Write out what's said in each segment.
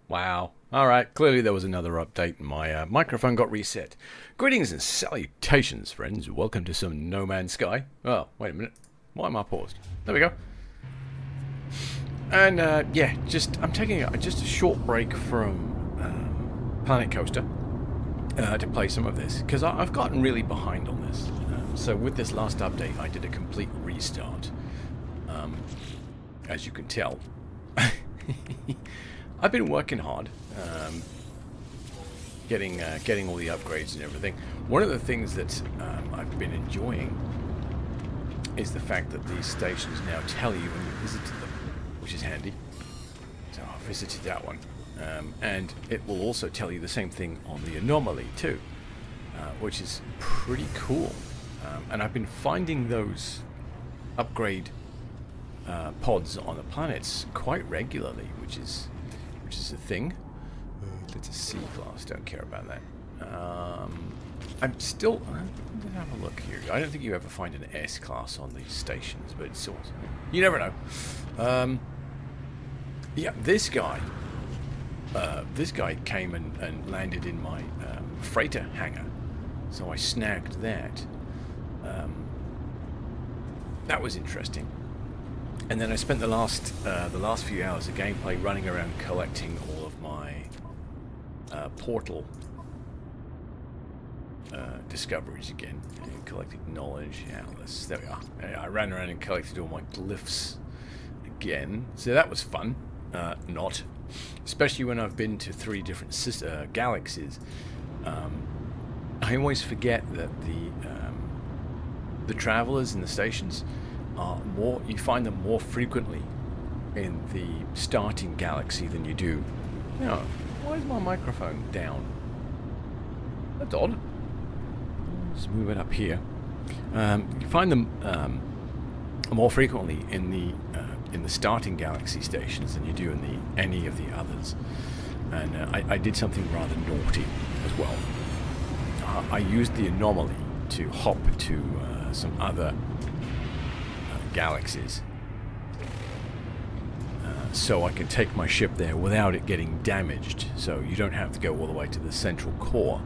Wow. Alright, clearly there was another update and my microphone got reset. Greetings and salutations, friends. Welcome to some No Man's Sky. Oh, wait a minute. Why am I paused? There we go. And, yeah, I'm taking just a short break from Planet Coaster to play some of this, because I've gotten really behind on this. So with this last update, I did a complete restart. As you can tell. I've been working hard, getting all the upgrades and everything. One of the things that I've been enjoying is the fact that these stations now tell you when you visit them, which is handy. So I visited that one, and it will also tell you the same thing on the anomaly too, which is pretty cool. And I've been finding those upgrade pods on the planets quite regularly, which is a thing. It's a C class, don't care about that. I'm still... let's have a look here. I don't think you ever find an S class on these stations, but it's awesome. You never know. Yeah, this guy came and landed in my freighter hangar, so I snagged that. That was interesting. And then I spent the last few hours of gameplay running around collecting all of my portal discoveries again. And collecting knowledge, Atlas. There we are. I ran around and collected all my glyphs again. So that was fun. Not. Especially when I've been to 3 different galaxies. I always forget that the travelers in the stations are more, you find them more frequently in the starting galaxy than you do. You know, why is my microphone down? That's odd. Let's move it up here. You find them more frequently in the starting galaxy stations than you do in any of the others. And I did something rather naughty as well. I used the anomaly to hop to some other galaxies, so I can take my ship there without it getting damaged. So you don't have to go all the way to the central core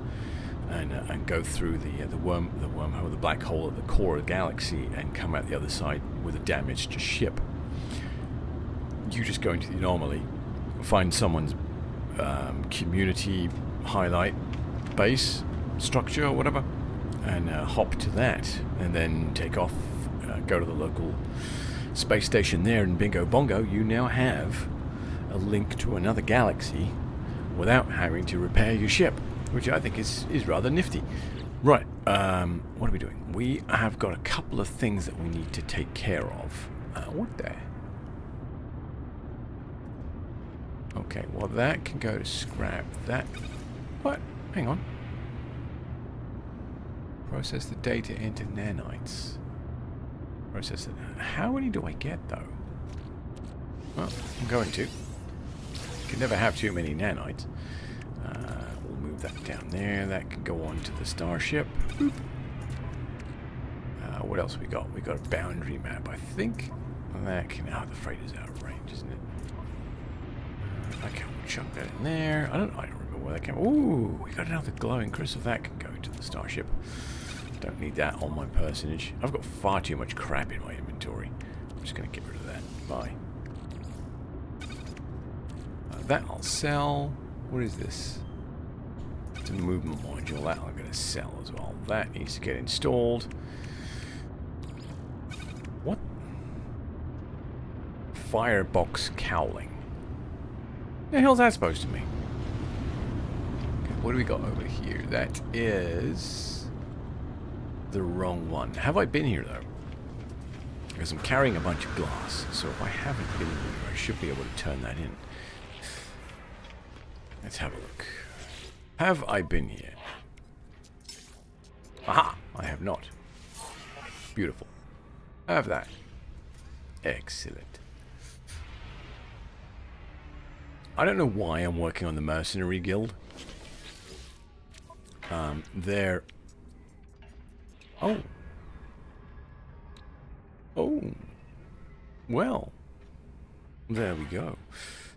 and go through the wormhole, the black hole at the core of the galaxy, and come out the other side with a damaged ship. You just go into the anomaly, find someone's community highlight base structure or whatever, and hop to that, and then take off, go to the local space station there, and bingo bongo, you now have a link to another galaxy without having to repair your ship, which I think is rather nifty. Right, what are we doing? We have got a couple of things that we need to take care of. What the? Okay, well that can go to scrap. That... What? Hang on. Process the data into nanites. Process it. How many do I get, though? Well, I'm going to. Can never have too many nanites. We'll move that down there. That can go on to the starship. Boop. What else we got? We got a boundary map, I think. That can... Oh, the freighter's out of range, isn't it? Okay, we'll chuck that in there. I don't remember where that came... Ooh, we got another glowing crystal. That can go to the starship. Don't need that on my personage. I've got far too much crap in my inventory. I'm just going to get rid of that. Bye. That I'll sell. What is this? It's a movement module. That I'm going to sell as well. That needs to get installed. What? Firebox cowling. The hell's that supposed to mean? Okay, what do we got over here? That is... the wrong one. Have I been here, though? Because I'm carrying a bunch of glass, so if I haven't been here, I should be able to turn that in. Let's have a look. Have I been here? Aha! I have not. Beautiful. Have that. Excellent. I don't know why I'm working on the Mercenary Guild. They're... Oh. Oh. Well. There we go.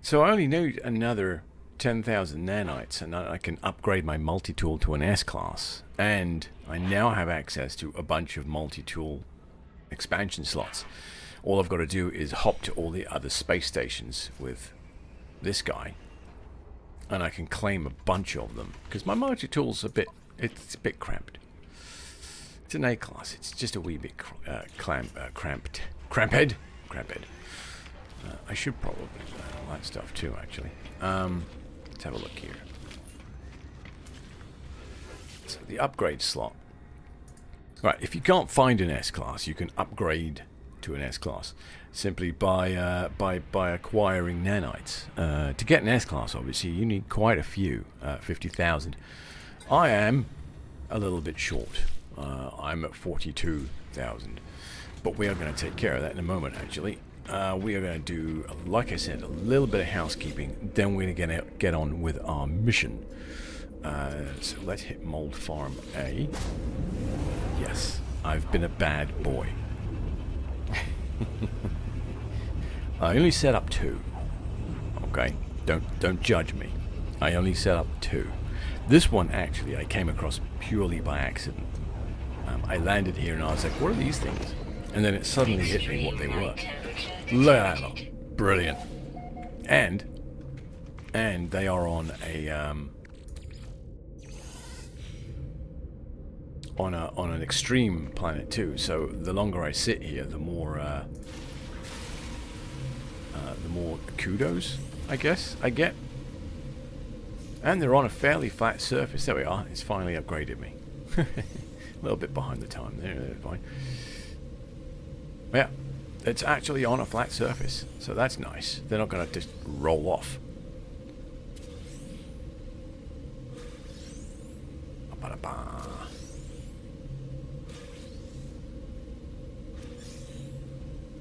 So I only need another 10,000 nanites, and I can upgrade my multi-tool to an S-class. And I now have access to a bunch of multi-tool expansion slots. All I've got to do is hop to all the other space stations with this guy, and I can claim a bunch of them, because my multi-tool's it's a bit cramped. It's an A-class. It's just a wee bit cramped. Cramphead. I should probably learn all that stuff too, actually. Let's have a look here. So the upgrade slot. Right, if you can't find an S-class, you can upgrade to an S-class simply by acquiring nanites. To get an S-class, obviously, you need quite a few, 50,000. I am a little bit short. I'm at 42,000. But we are going to take care of that in a moment, actually. We are going to do, like I said, a little bit of housekeeping. Then we're going to get on with our mission. So let's hit Mold Farm A. Yes, I've been a bad boy. I only set up 2. Okay, don't judge me. I only set up 2. This one, actually, I came across purely by accident. I landed here and I was like, what are these things? And then it suddenly hit me what they were. Look at that lot. Brilliant. And they are on an extreme planet too. So the longer I sit here, the more kudos, I guess, I get. And they're on a fairly flat surface. There we are. It's finally upgraded me. A little bit behind the time there. That's fine. Yeah, it's actually on a flat surface, so that's nice. They're not going to just roll off.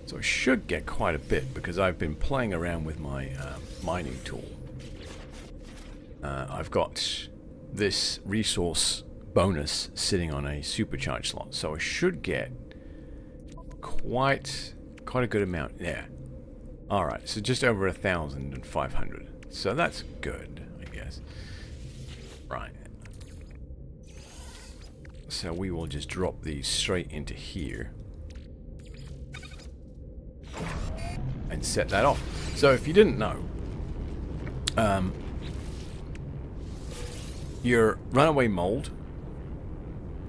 So I should get quite a bit because I've been playing around with my mining tool. I've got this resource bonus sitting on a supercharge slot, so I should get quite a good amount there. Alright, so just over 1,500. So that's good, I guess. Right. So we will just drop these straight into here. And set that off. So if you didn't know, your runaway mold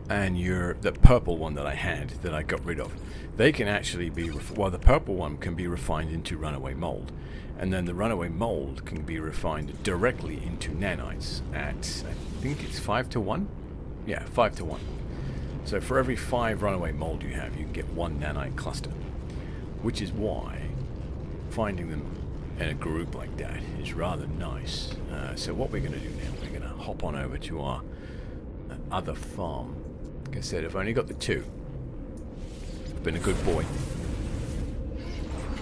and the purple one that I had that I got rid of, they can actually be the purple one can be refined into runaway mold, and then the runaway mold can be refined directly into nanites at, I think it's 5-to-1. Yeah, 5-to-1. So for every 5 runaway mold you have, you can get 1 nanite cluster, which is why finding them in a group like that is rather nice. So what we're going to do now, we're going to hop on over to our other farm. Like I said, I've only got the 2. I've been a good boy.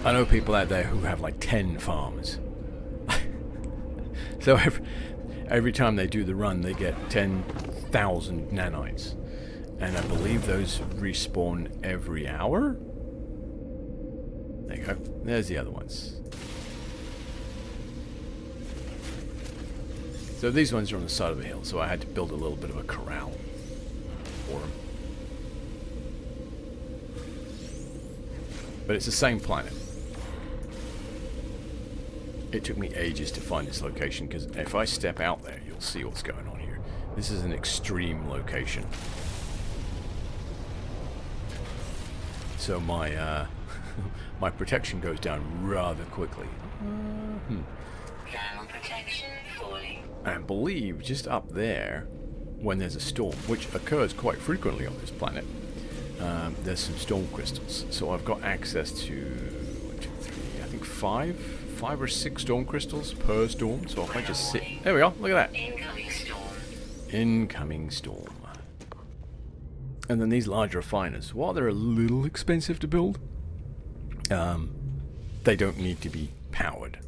I know people out there who have like 10 farms. So every time they do the run, they get 10,000 nanites. And I believe those respawn every hour? There you go. There's the other ones. So these ones are on the side of a hill, so I had to build a little bit of a corral for them. But it's the same planet. It took me ages to find this location, because if I step out there, you'll see what's going on here. This is an extreme location. So my my protection goes down rather quickly. Thermal protection falling. And believe just up there, when there's a storm, which occurs quite frequently on this planet, there's some storm crystals. So I've got access to 1, 2, 3, I think 5 or 6 storm crystals per storm. So if I just sit, there we are. Look at that. Incoming storm. Incoming storm. And then these large refiners, while they're a little expensive to build, they don't need to be powered.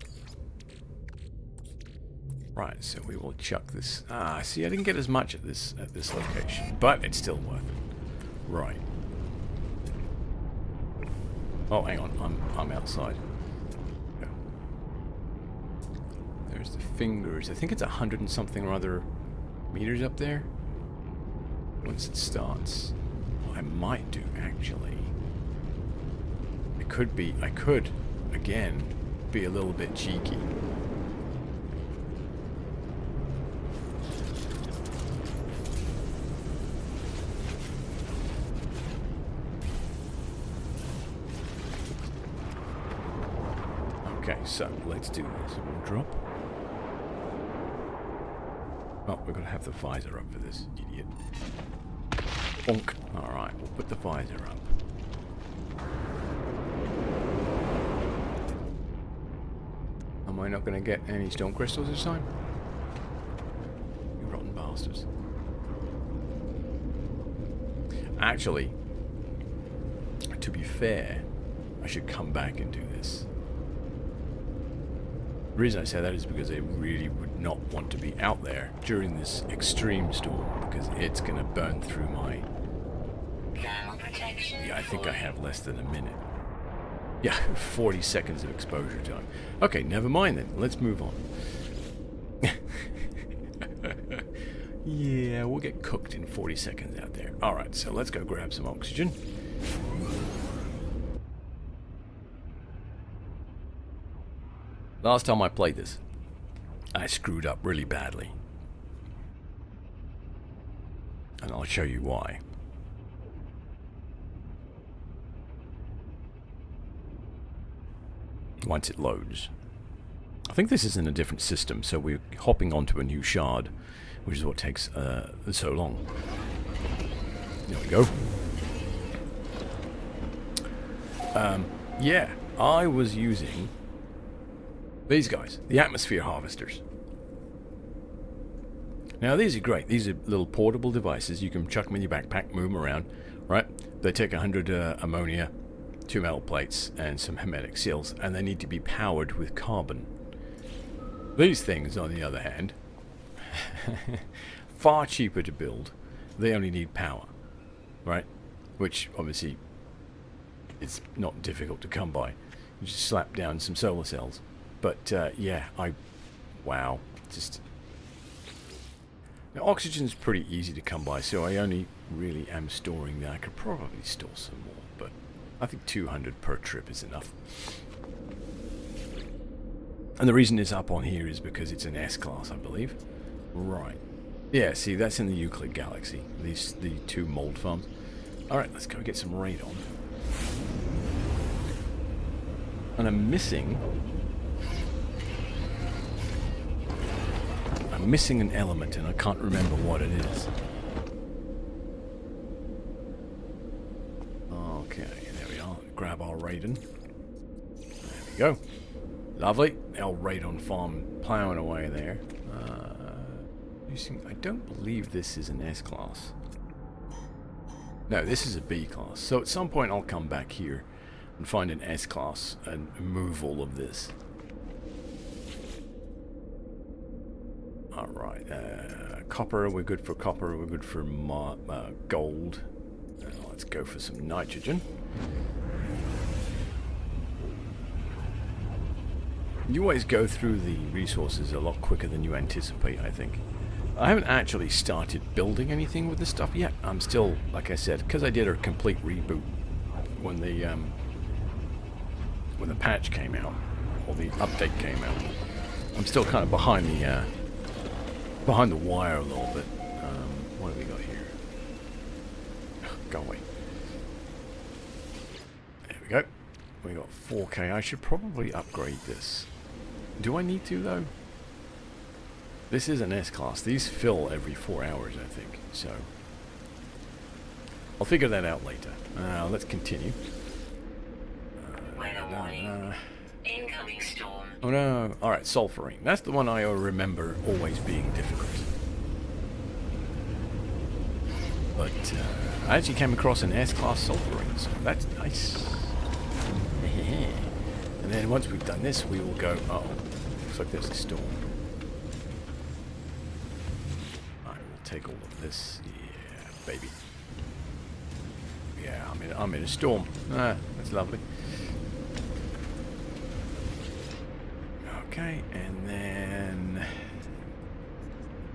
Right, so we will chuck this. See, I didn't get as much at this location, but it's still worth it. Right. Oh, hang on, I'm outside. Yeah. There's the fingers. I think it's 100 and something or other meters up there. Once it starts. What I might do, actually. I could, again, be a little bit cheeky. Okay, so let's do this. We'll drop. Oh, we're going to have the visor up for this, idiot. Bonk. Alright, we'll put the visor up. Am I not going to get any stone crystals this time? You rotten bastards. Actually, to be fair, I should come back and do this. The reason I say that is because I really would not want to be out there during this extreme storm, because it's going to burn through my... Thermal protection. Yeah, I think I have less than a minute. Yeah, 40 seconds of exposure time. Okay, never mind then. Let's move on. Yeah, we'll get cooked in 40 seconds out there. Alright, so let's go grab some oxygen. Last time I played this, I screwed up really badly. And I'll show you why. Once it loads. I think this is in a different system, so we're hopping onto a new shard, which is what takes so long. There we go. Yeah, I was using these guys, the atmosphere harvesters. Now these are great. These are little portable devices. You can chuck them in your backpack, move them around, right? They take 100 ammonia, 2 metal plates, and some hermetic seals, and they need to be powered with carbon. These things, on the other hand, far cheaper to build. They only need power, right? Which, obviously, it's not difficult to come by. You just slap down some solar cells. But, yeah, wow. Just... Now, oxygen's pretty easy to come by, so I only really am storing that. I could probably store some more, but I think 200 per trip is enough. And the reason it's up on here is because it's an S-class, I believe. Right. Yeah, see, that's in the Euclid Galaxy. The 2 mold farms. Alright, let's go get some radon. And I'm missing an element, and I can't remember what it is. Okay, there we are. Grab our radon. There we go. Lovely. Our radon farm plowing away there. I don't believe this is an S-class. No, this is a B-class. So at some point I'll come back here and find an S-class and move all of this. Alright, copper, we're good for copper, we're good for gold. Let's go for some nitrogen. You always go through the resources a lot quicker than you anticipate, I think. I haven't actually started building anything with this stuff yet. I'm still, like I said, because I did a complete reboot when the patch came out, or the update came out. I'm still kind of behind the wire a little bit. What have we got here? Go away. There we go. We got 4K. I should probably upgrade this. Do I need to, though? This is an S-class. These fill every 4 hours, I think. So, I'll figure that out later. Let's continue. Weather warning. Incoming storm. Oh no. Alright, sulfurine. That's the one I remember always being difficult. But I actually came across an S-class sulfurine, so that's nice. And then once we've done this, we will go... Uh-oh. Looks like there's a storm. Alright, we'll take all of this. Yeah, baby. Yeah, I'm in a storm. That's lovely. Okay, and then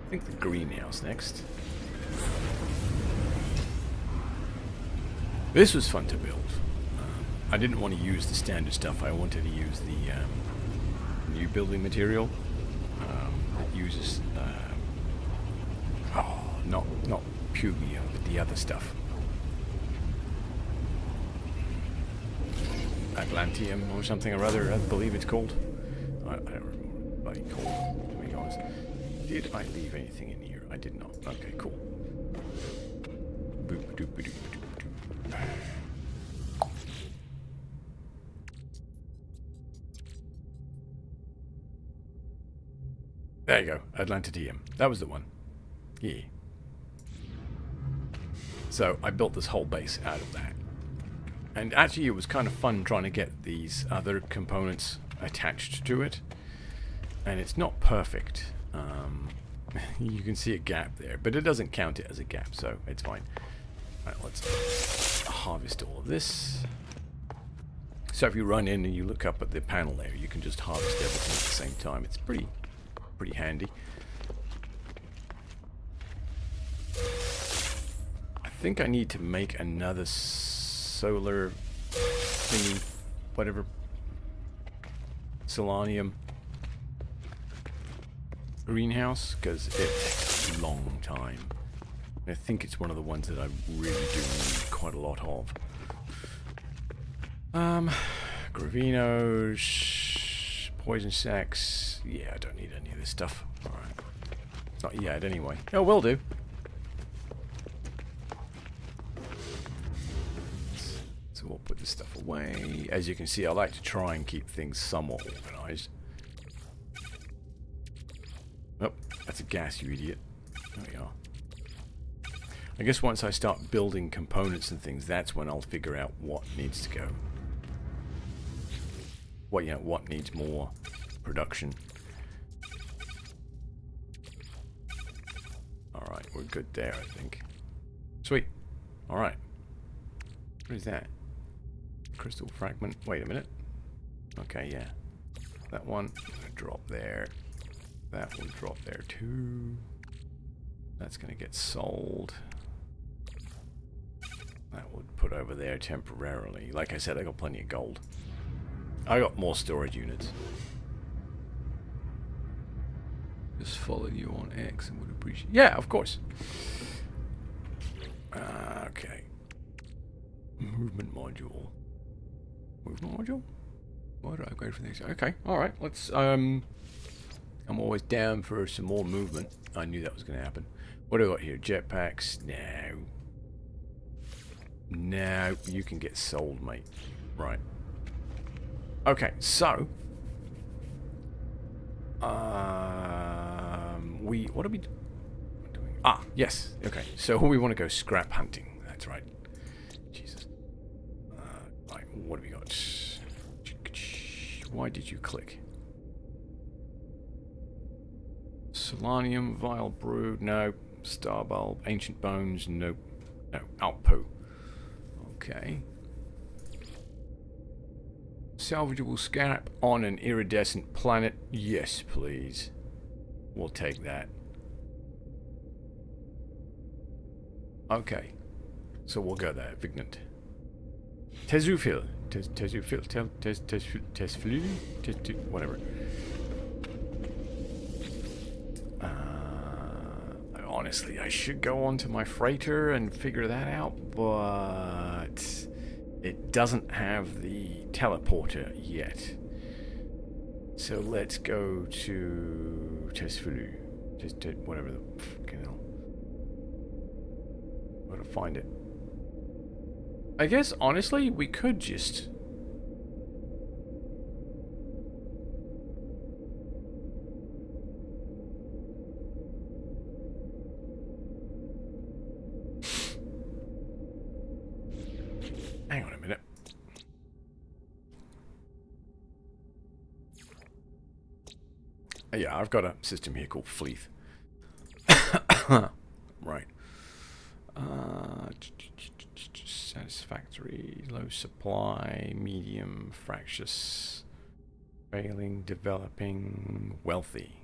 I think the greenhouse next. This was fun to build. I didn't want to use the standard stuff. I wanted to use the new building material that uses not Pugio, but the other stuff. Atlantium or something or other, I believe it's called. I don't remember what it's called, to be honest. Did I leave anything in here? I did not. Okay, cool. Boop, doop, doop, doop, doop. There you go, Atlantium. That was the one. Yeah. So I built this whole base out of that. And actually it was kind of fun trying to get these other components attached to it. And it's not perfect. You can see a gap there, but it doesn't count it as a gap, so it's fine. Alright, let's harvest all of this. So if you run in and you look up at the panel there, you can just harvest everything at the same time. It's pretty handy. I think I need to make another solar thingy, whatever, Solanium greenhouse, because it takes a long time. I think it's one of the ones that I really do need quite a lot of. Gravinos, poison sacks. Yeah, I don't need any of this stuff. Alright. Not yet, anyway. Oh, will do. So we'll put this stuff away. As you can see, I like to try and keep things somewhat organized. Oh, that's a gas, you idiot. There we are. I guess once I start building components and things, that's when I'll figure out what needs to go. What needs more production. Alright, we're good there, I think. Sweet. Alright. What is that? Crystal fragment. Wait a minute. Okay, yeah. That one will drop there. That will drop there too. That's going to get sold. That would put over there temporarily. Like I said, I got plenty of gold. I got more storage units. Just follow you on X and would appreciate. Yeah, of course. Okay. Movement module. Movement module? Why did I go for this? Okay, alright, let's I'm always down for some more movement. I knew that was gonna happen. What do I got here? Jetpacks? No. No, you can get sold, mate. Right. Okay, so what are we doing? Ah, yes. Okay, so we want to go scrap hunting. That's right. Jesus. Right, what do we got? Why did you click? Solanium, vile brood, no. Star bulb, ancient bones, nope. No, outpoo. Okay. Salvageable scrap on an iridescent planet. Yes, please. We'll take that. Okay. So we'll go there. Vignant. Tesufil. Tesufil. Tesflu. Whatever. Honestly, I should go on to my freighter and figure that out, but it doesn't have the teleporter yet. So let's go to Tesfulu. Whatever the fucking hell. Gotta find it. I guess, honestly, we could just... Hang on a minute. Yeah, I've got a system here called Fleeth. Right. Satisfactory, low supply, medium, fractious, failing, developing, wealthy.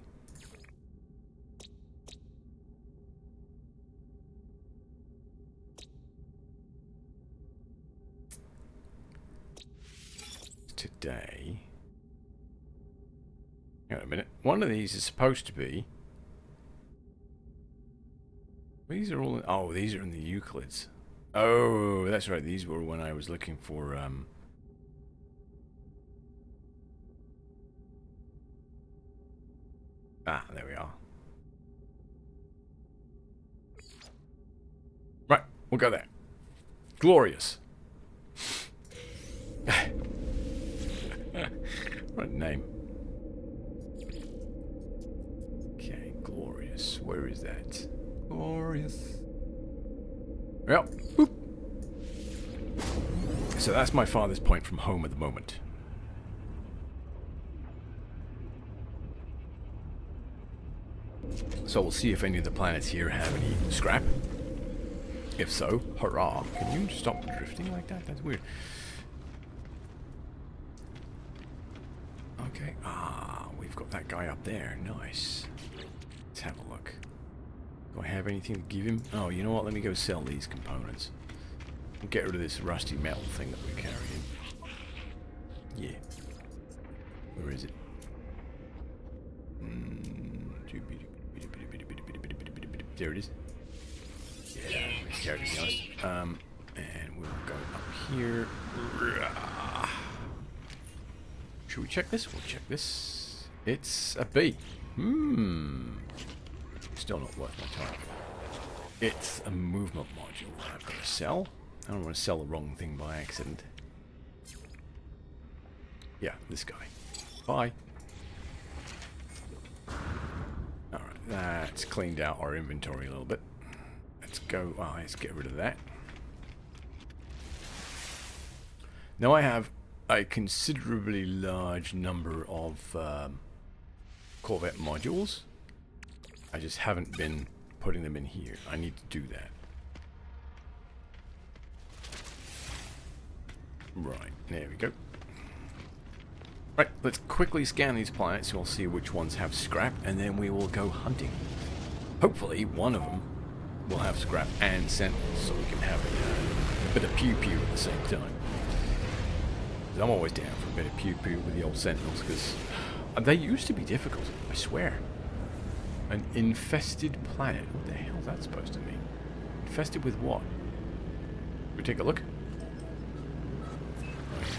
day. Hang on a minute. One of these is supposed to be... These are all... Oh, these are in the Euclids. Oh, that's right. These were when I was looking for... Ah, there we are. Right, we'll go there. Glorious. What a name. Okay, glorious. Where is that? Glorious. Well, boop. So that's my farthest point from home at the moment. So we'll see if any of the planets here have any scrap. If so, hurrah. Can you stop drifting like that? That's weird. Okay. Ah, we've got that guy up there. Nice. Let's have a look. Do I have anything to give him? Oh, you know what? Let me go sell these components. And get rid of this rusty metal thing that we're carrying. Yeah. Where is it? There it is. Yeah, carry it, to be honest. And we'll go up here. Should we check this? We'll check this. It's a B. Still not worth my time. It's a movement module that I've got to sell. I don't want to sell the wrong thing by accident. Yeah, this guy. Bye. Alright, that's cleaned out our inventory a little bit. Let's go. Oh, let's get rid of that. Now I have a considerably large number of Corvette modules. I just haven't been putting them in here. I need to do that. Right, there we go. Right, let's quickly scan these planets and we'll see which ones have scrap, and then we will go hunting. Hopefully one of them will have scrap and sentinels, so we can have a bit of pew-pew at the same time. I'm always down for a bit of pew-pew with the old sentinels, because they used to be difficult, I swear. An infested planet. What the hell is that supposed to mean? Infested with what? We take a look.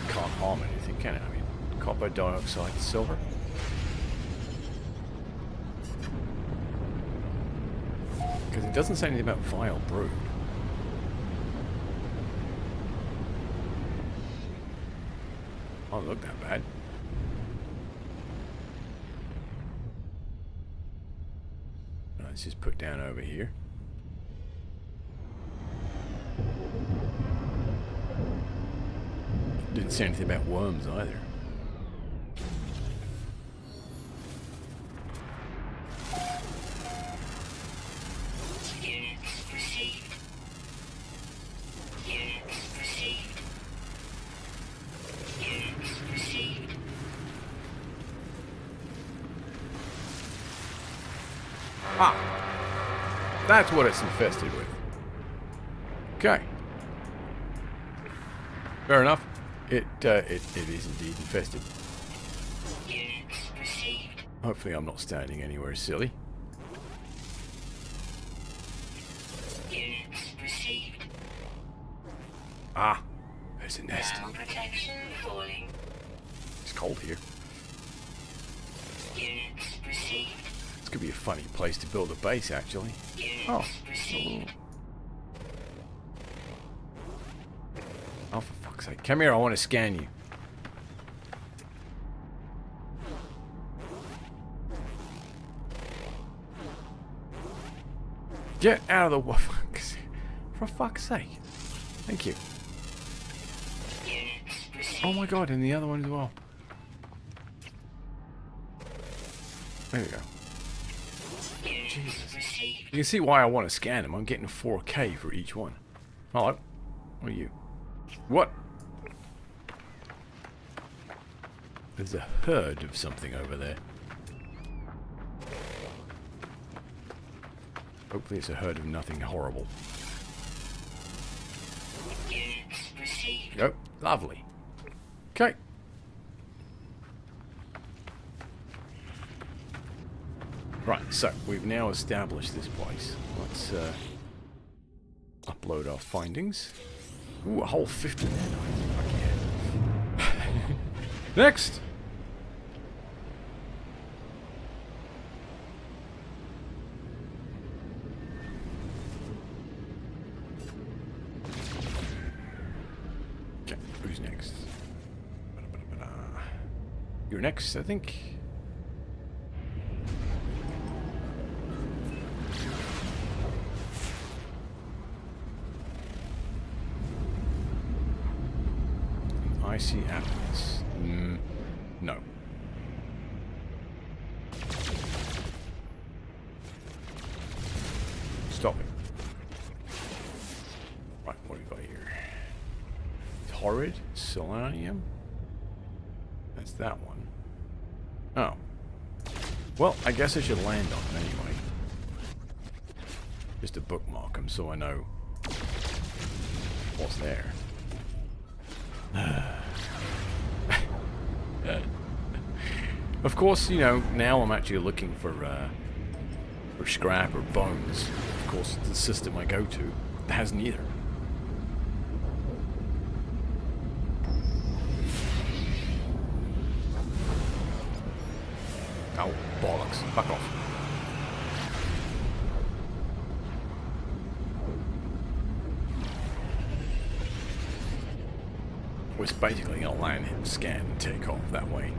Can't harm anything, can it? I mean, copper dioxide, silver. Because it doesn't say anything about vile brood. Oh, look that bad. Let's just put down over here. Didn't say anything about worms either. Ah, that's what it's infested with. Okay, fair enough. It is indeed infested. Hopefully, I'm not standing anywhere silly. Ah, there's a nest. It's cold here. This could be a funny place to build a base, actually. Oh. Oh, for fuck's sake. Come here, I want to scan you. Get out of the way. For fuck's sake. Thank you. Oh my god, and the other one as well. There we go. Jesus. You can see why I want to scan them. I'm getting 4K for each one. Hello. What are you? What? There's a herd of something over there. Hopefully it's a herd of nothing horrible. Yep, lovely. Okay. Right, so we've now established this place. Let's upload our findings. Ooh, a whole 50 there. Fuck yeah. Next! Okay, who's next? You're next, I think. Icy apples. No. Stop it. Right, what do we got here? Torrid selenium? That's that one. Oh. Well, I guess I should land on it anyway. Just to bookmark them so I know what's there. Of course, you know, now I'm actually looking for scrap or bones. Of course, the system I go to has neither. Oh, bollocks. Fuck off. We're basically going to land, hit scan, and take off that way.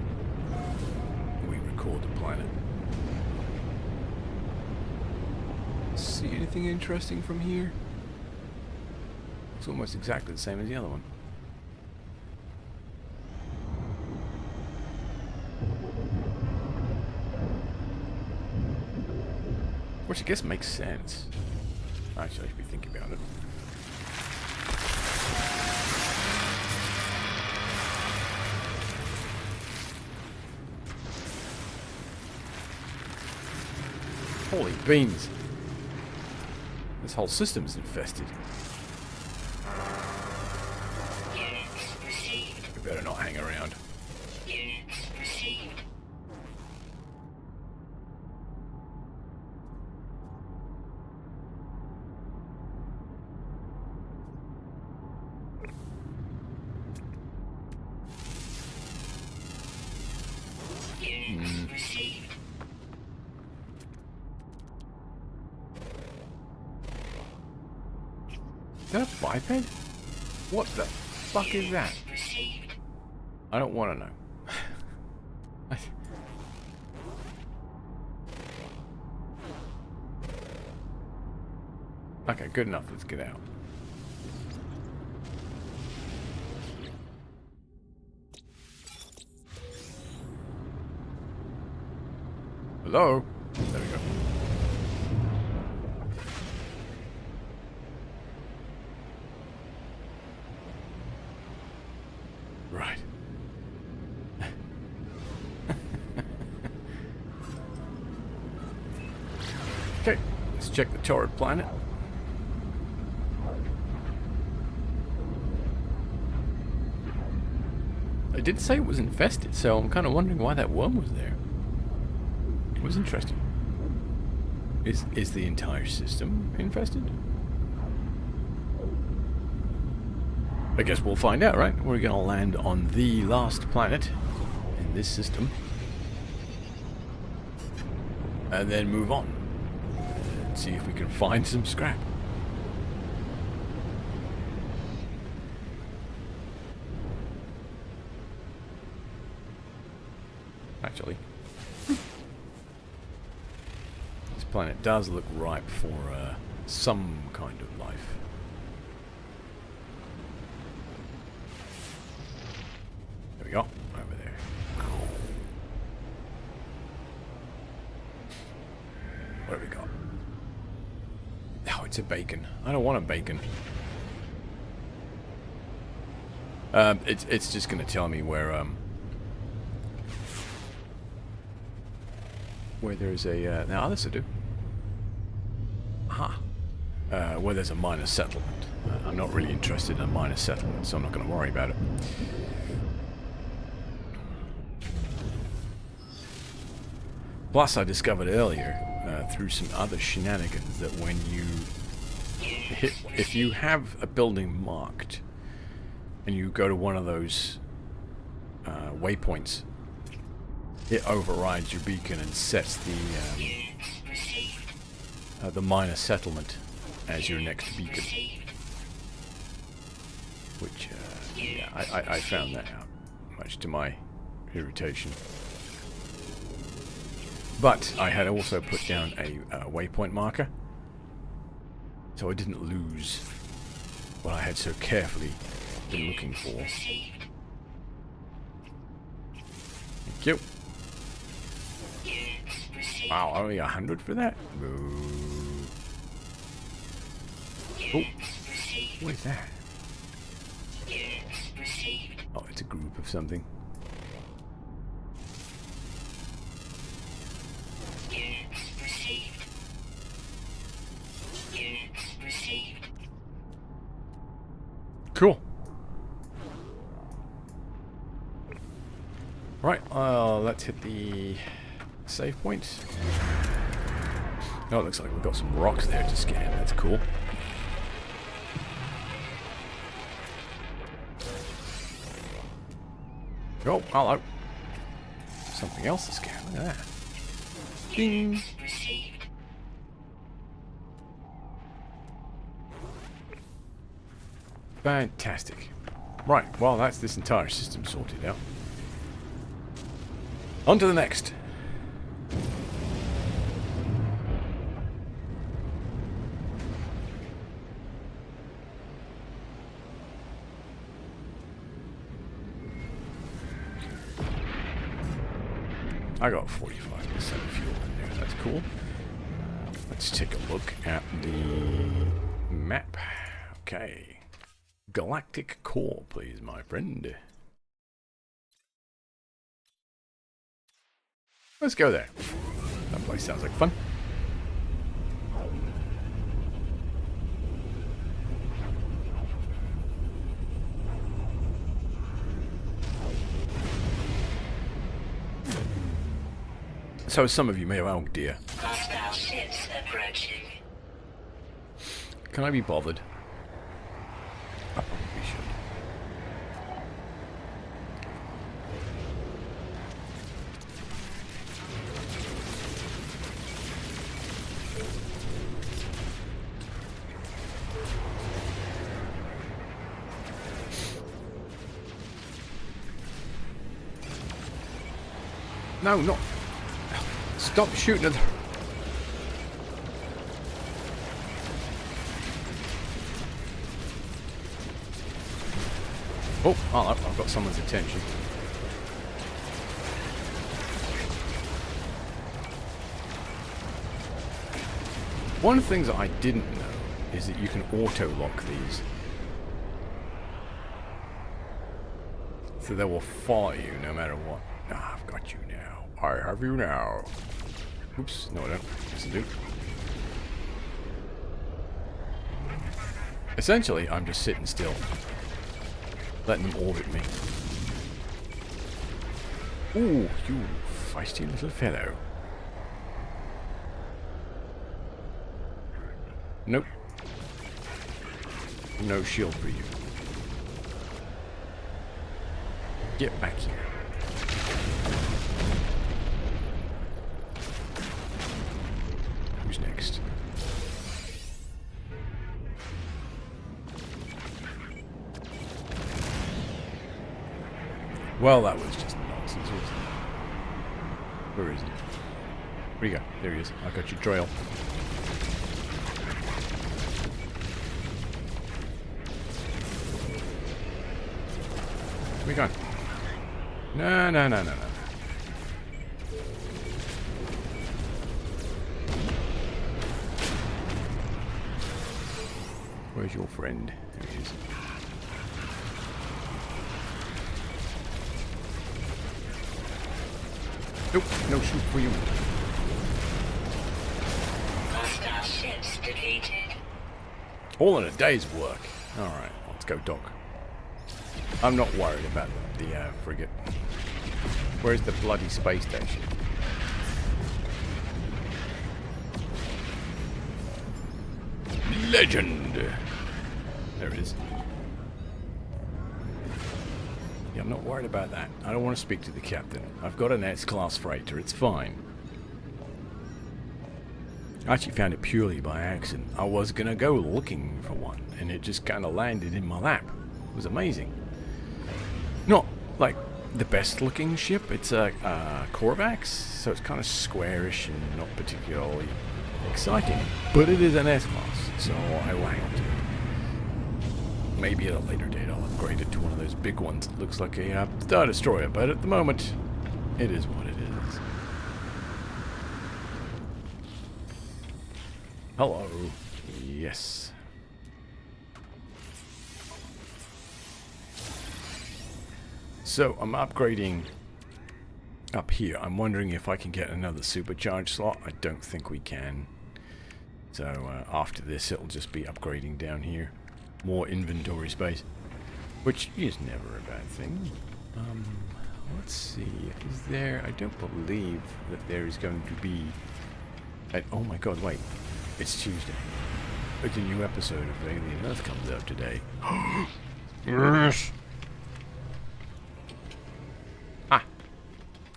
We record the planet. See anything interesting from here? It's almost exactly the same as the other one. Which I guess makes sense. Actually, I should be thinking about it. Holy beans. This whole system's infested. Units received. We better not hang around. Units received. Units received. Is that a biped? What the fuck is that? Received. I don't want to know. Okay, good enough. Let's get out. Hello? There we go. Right. Okay, let's check the torrid planet. I did say it was infested, so I'm kind of wondering why that worm was there. It was interesting. Is the entire system infested? I guess we'll find out, right? We're gonna land on the last planet in this system. And then move on. And see if we can find some scrap. Actually, this planet does look ripe for some kind of life. There we go, over there. What have we got? Oh, it's a bacon. I don't want a bacon. It's just going to tell me where there's a now this will do. Aha. Where there's a minor settlement. I'm not really interested in a minor settlement, so I'm not going to worry about it. Plus, I discovered earlier, through some other shenanigans, that when you hit... If you have a building marked, and you go to one of those waypoints, it overrides your beacon and sets the minor settlement as your next beacon. Which, yeah, I found that out, much to my irritation. But I had also put down a waypoint marker, so I didn't lose what I had so carefully been looking for. Thank you. Wow, only 100 for that? Oh, what is that? Oh, it's a group of something. Cool. Right, let's hit the save point. Oh, it looks like we've got some rocks there to scan. That's cool. Oh, hello. Something else to scan. Look at that. Ding. Fantastic. Right, well, that's this entire system sorted out. On to the next. I got 45% fuel in there. That's cool. Let's take a look at the map. Okay. Galactic core, please, my friend. Let's go there. That place sounds like fun. So some of you may have... Oh dear. Hostile ships approaching. Can I be bothered? I probably should. No, not... Stop shooting at... Oh, I've got someone's attention. One of the things that I didn't know is that you can auto-lock these. So they will follow you no matter what. Ah, I've got you now. I have you now. Oops, no I don't. Yes I do. Essentially, I'm just sitting still. Letting them orbit me. Ooh, you feisty little fellow. Nope. No shield for you. Get back here. Who's next? Well, that was just nonsense, wasn't it? Where is he? Where you go? There he is. I got your trail. Where you going? No, no, no, no, no. Where's your friend? There he is. Nope, no shoot for you. Hostile ships defeated. All in a day's work. Alright, let's go dock. I'm not worried about the frigate. Where's the bloody space station? Legend. There it is. Yeah, I'm not worried about that. I don't want to speak to the captain. I've got an S-class freighter. It's fine. I actually found it purely by accident. I was going to go looking for one, and it just kind of landed in my lap. It was amazing. Not like the best looking ship. It's a Corvax, so it's kind of squarish and not particularly exciting. But it is an S-class, so I will hang on to it. Maybe at a later date I'll upgrade it to one of those big ones that looks like a Star Destroyer, but at the moment, it is what it is. Hello. Yes. So, I'm upgrading up here. I'm wondering if I can get another supercharge slot. I don't think we can. So, after this, it'll just be upgrading down here. More inventory space, which is never a bad thing. Let's see. Is there... I don't believe that there is going to be... oh my god, wait. It's Tuesday. It's a new episode of Alien Earth comes out today. Yes! Ah!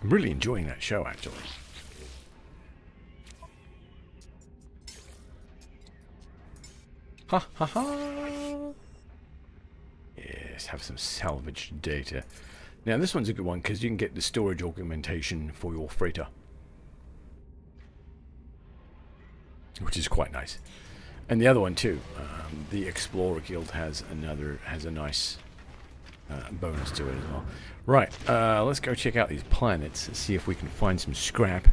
I'm really enjoying that show, actually. Ha ha ha! Yes, have some salvaged data. Now this one's a good one because you can get the storage augmentation for your freighter, which is quite nice. And the other one too, the Explorer Guild has a nice bonus to it as well. Right, let's go check out these planets and see if we can find some scrap.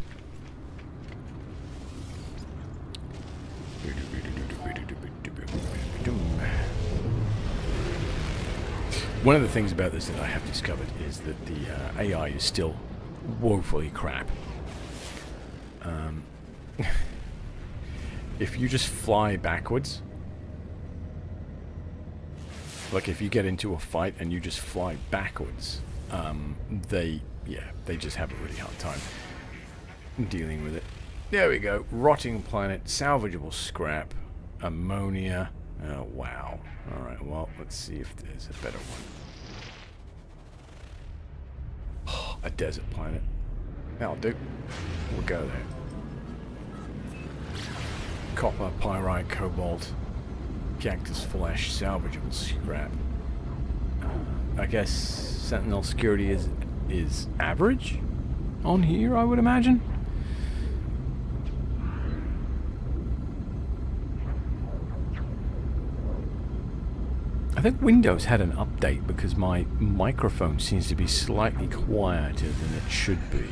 One of the things about this that I have discovered is that the AI is still woefully crap. If you just fly backwards, like if you get into a fight and you just fly backwards, they just have a really hard time dealing with it. There we go. Rotting planet, salvageable scrap, ammonia. Oh, wow. Alright, well, let's see if there's a better one. A desert planet. That'll do. We'll go there. Copper, pyrite, cobalt, cactus flesh, salvageable scrap. I guess Sentinel security is average on here, I would imagine. I think Windows had an update because my microphone seems to be slightly quieter than it should be.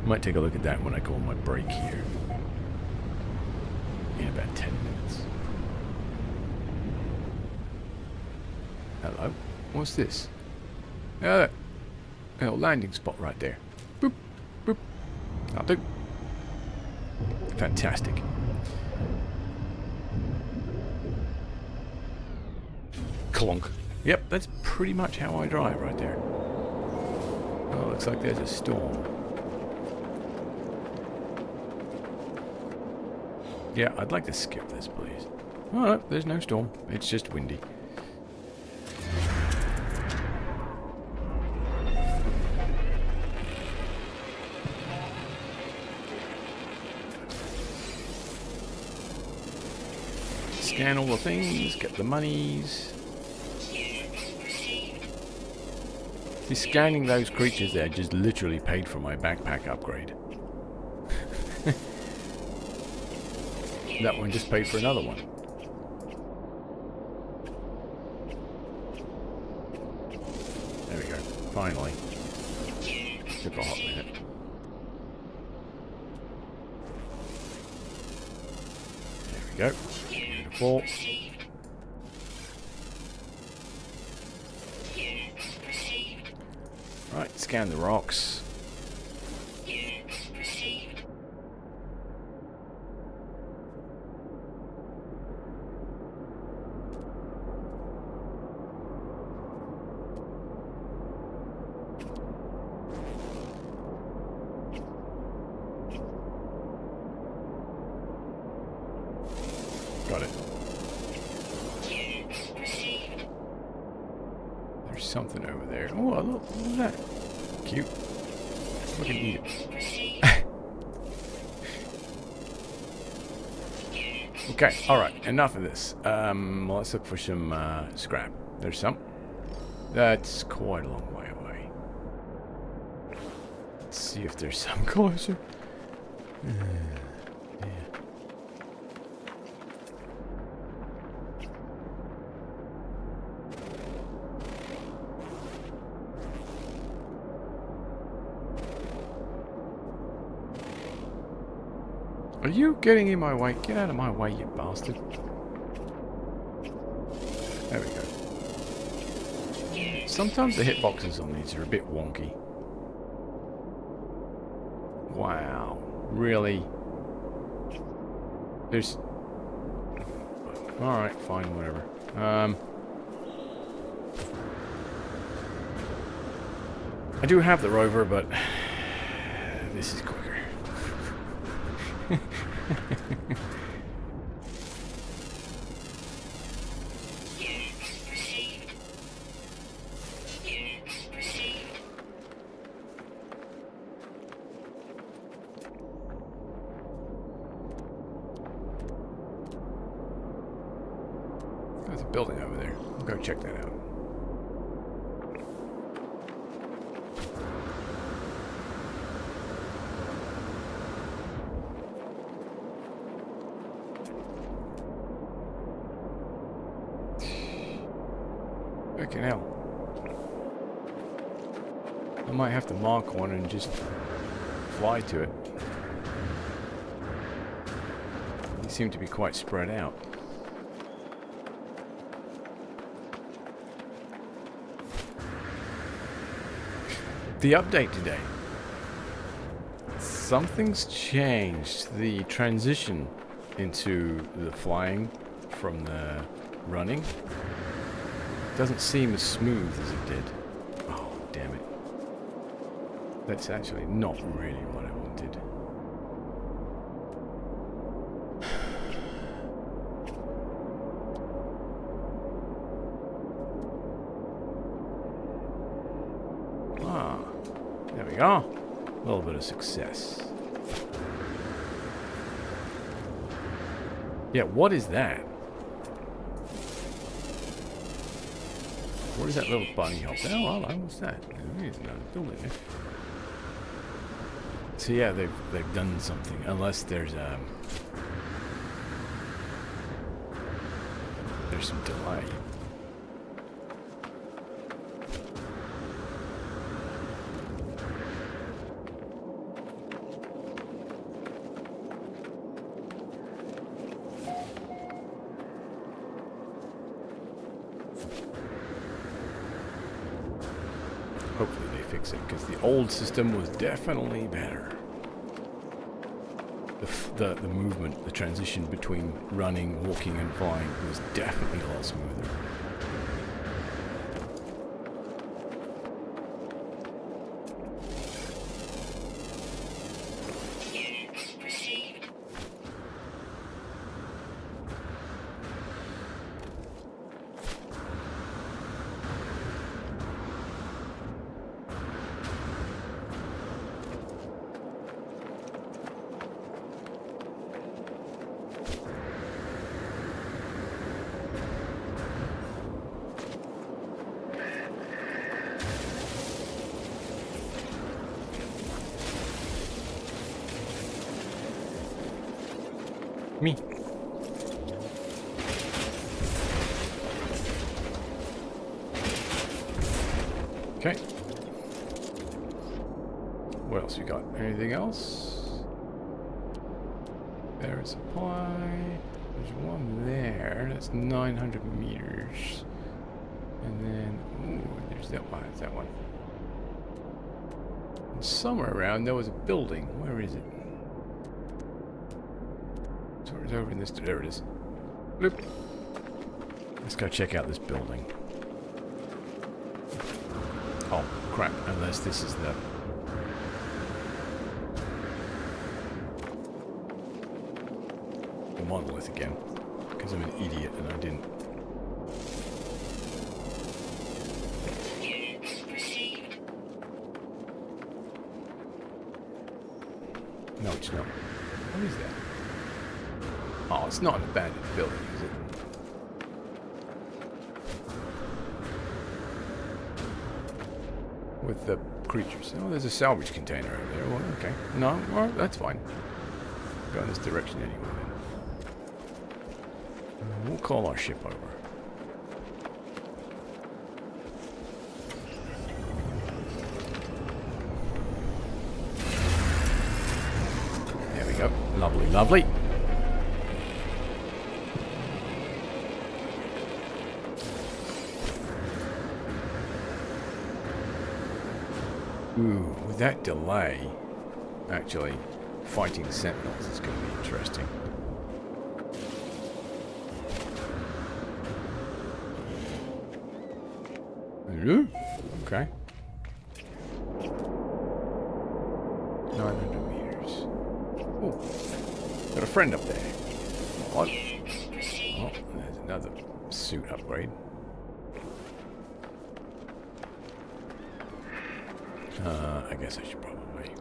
Might take a look at that when I go on my break here. In about 10 minutes. Hello? What's this? Oh, look. A little landing spot right there. Boop, boop. I'll do. Fantastic. Clonk. Yep, that's pretty much how I drive right there. Oh, looks like there's a storm. Yeah, I'd like to skip this, please. Oh, no, there's no storm. It's just windy. Scan all the things, get the monies. See, scanning those creatures there just literally paid for my backpack upgrade. That one just paid for another one. There we go. Finally. Took a hot minute. There we go. Beautiful. Right, scan the rocks. something over there. Oh, look at that. Cute. We can eat it. Proceed. Okay, alright, enough of this. Well, let's look for some scrap. There's some. That's quite a long way away. Let's see if there's some closer. Yeah. Are you getting in my way? Get out of my way, you bastard. There we go. Sometimes the hitboxes on these are a bit wonky. Wow. Really? There's... Alright, fine, whatever. I do have the rover, but... this is quicker. Units received. Units received. There's a building over there. I'll go check that out. Fucking hell. I might have to mark one and just fly to it. They seem to be quite spread out. The update today. Something's changed. The transition into the flying from the running doesn't seem as smooth as it did. Oh, damn it. That's actually not really what I wanted. Ah, there we go. A little bit of success. Yeah, what is that? What is that little bunny hop? Oh, well, what's that? There's another building there. So yeah, they've done something. Unless there's some delay. Hopefully they fix it, because the old system was definitely better. The movement, the transition between running, walking, and flying was definitely a lot smoother. Units received. Me. Okay. What else we got? Anything else? There's supply. There's one there. That's 900 meters. And then, ooh, there's that one. There's that one. And somewhere around there was a building. Where is it? It's over in this. There it is. Bloop. Let's go check out this building. Oh, crap. Unless this is the monolith again. Because I'm an idiot and I didn't. No, it's not. What is that? Oh, it's not an abandoned building, is it? With the creatures. Oh, there's a salvage container over there. Well, okay. No, well, that's fine. Go in this direction anyway, then. We'll call our ship over. There we go. Lovely, lovely. Ooh, with that delay, actually, fighting sentinels is going to be interesting. Ooh, okay. 900 meters. Oh, got a friend up there. What? Oh, there's another suit upgrade. I guess I should probably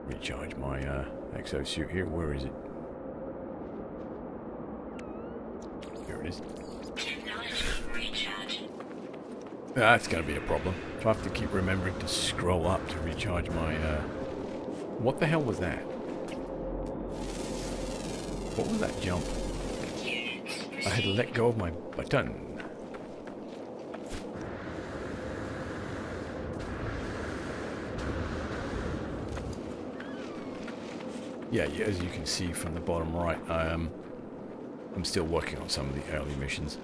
recharge my exosuit here. Where is it? Here it is. That's going to be a problem. I have to keep remembering to scroll up to recharge my... What the hell was that? What was that jump? I had let go of my button. Yeah, as you can see from the bottom right, I'm still working on some of the early missions.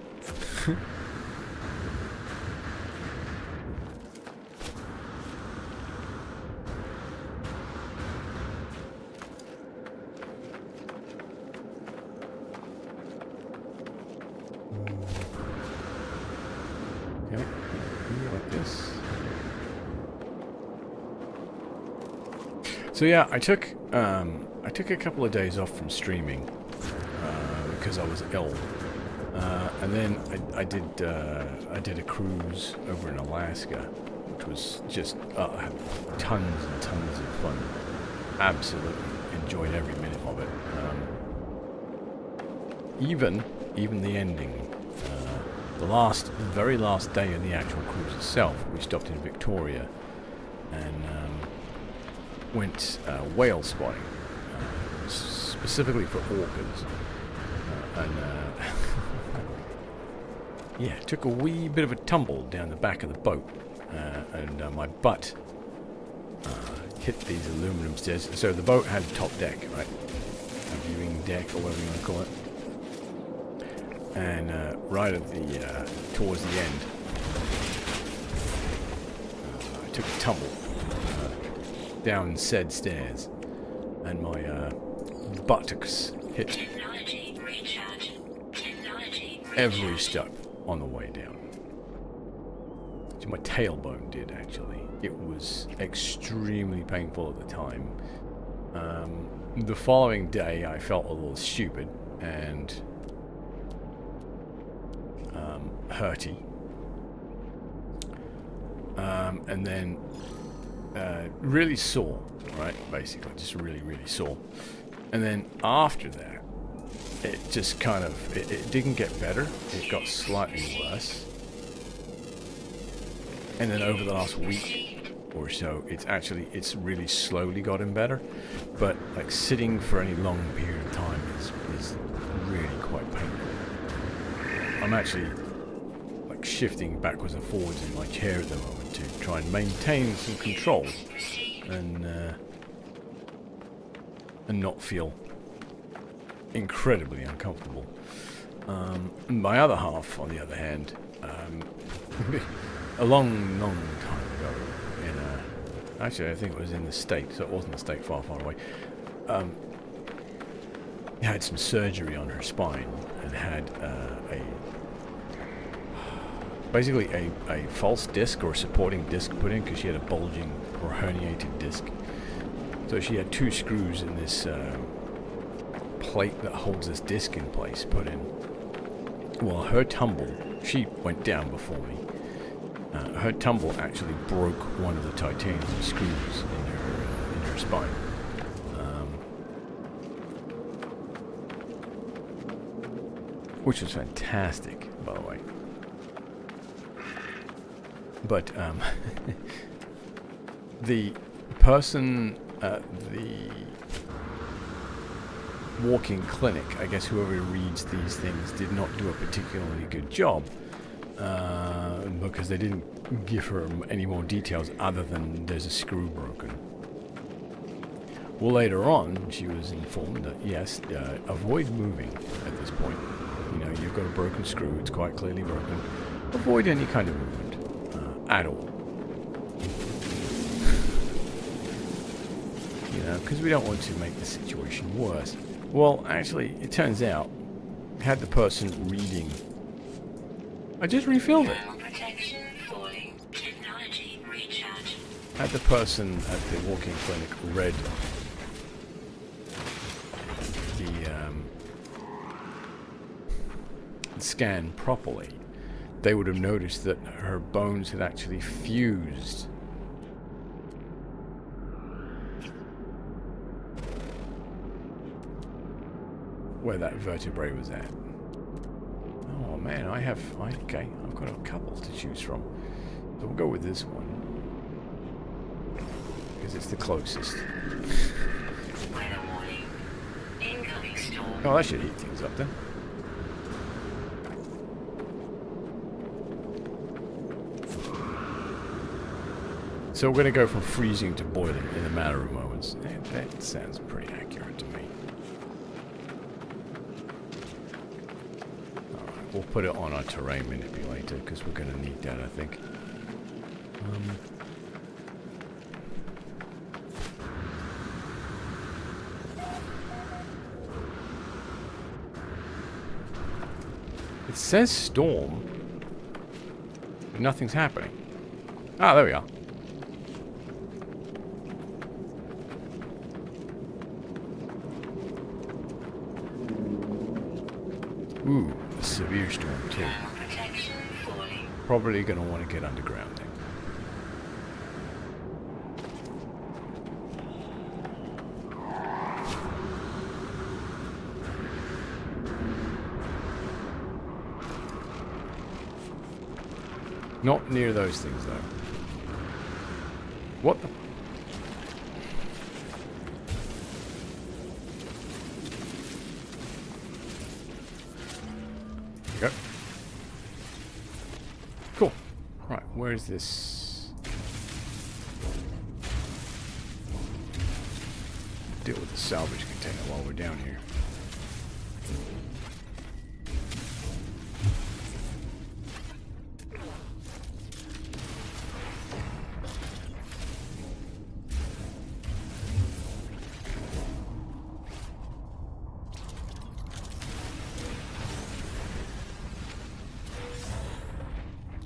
Okay, like this. So yeah, I took a couple of days off from streaming because I was ill, and then I did a cruise over in Alaska, which was just I had tons and tons of fun. Absolutely enjoyed every minute of it. Even the ending, the very last day of the actual cruise itself, we stopped in Victoria and went whale spotting. Specifically for orcas, yeah, took a wee bit of a tumble down the back of the boat, and my butt hit these aluminum stairs. So the boat had a top deck, right? A viewing deck, or whatever you want to call it. And right at the towards the end, I took a tumble down said stairs, and my buttocks hit every step on the way down. So my tailbone did, actually. It was extremely painful at the time. The following day I felt a little stupid and hurty. And then really sore, right? Basically, just really, really sore. And then after that, it just kind of, it didn't get better. It got slightly worse. And then over the last week or so, it's really slowly gotten better. But like sitting for any long period of time is really quite painful. I'm actually like shifting backwards and forwards in my chair at the moment to try and maintain some control and not feel incredibly uncomfortable. My other half, on the other hand, a long, long time ago, actually I think it was in the States, so it wasn't the state far, far away, had some surgery on her spine and had basically a false disc or supporting disc put in because she had a bulging or herniated disc. So she had 2 screws in this plate that holds this disc in place put in. Well, her tumble, she went down before me. Her tumble actually broke one of the titanium screws in her spine. which was fantastic, by the way. But the person at the walk-in clinic, I guess whoever reads these things, did not do a particularly good job because they didn't give her any more details other than there's a screw broken. Well, later on, she was informed that, yes, avoid moving at this point. You know, you've got a broken screw, it's quite clearly broken. Avoid any kind of movement at all. You know, because we don't want to make the situation worse. Well, actually, it turns out, had the person reading... I just refilled it. Protection falling. Technology recharge. Had the person at the walk-in clinic read the scan properly, they would have noticed that her bones had actually fused. Where that vertebrae was at. Oh man, okay, I've got a couple to choose from. So we'll go with this one. Because it's the closest. Weather warning. Incoming storm. Oh, that should heat things up then. So we're going to go from freezing to boiling in a matter of moments. That sounds pretty accurate to me. Alright, we'll put it on our terrain manipulator because we're going to need that, I think. It says storm, but nothing's happening. Ah, there we are. Ooh, a severe storm too. Protection falling. Probably going to want to get underground then. Not near those things though. What the? There we go. Cool. Right, where's this? Deal with the salvage container while we're down here.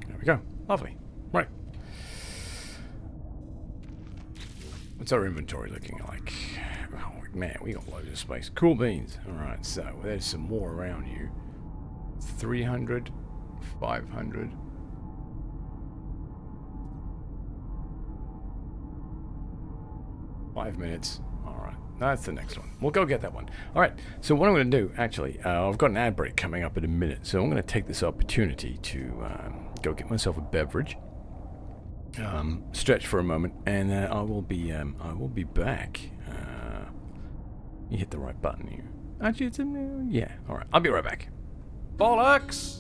There we go. Lovely. Right. What's our inventory looking like? Oh, man, we got loads of space. Cool beans. Alright, so there's some more around you. 300, 500. Five minutes. Alright, that's the next one. We'll go get that one. Alright, so what I'm going to do, actually, I've got an ad break coming up in a minute, so I'm going to take this opportunity to go get myself a beverage, stretch for a moment, and I will be back. You hit the right button here. Actually, it's in, yeah. Alright, I'll be right back. Bollocks!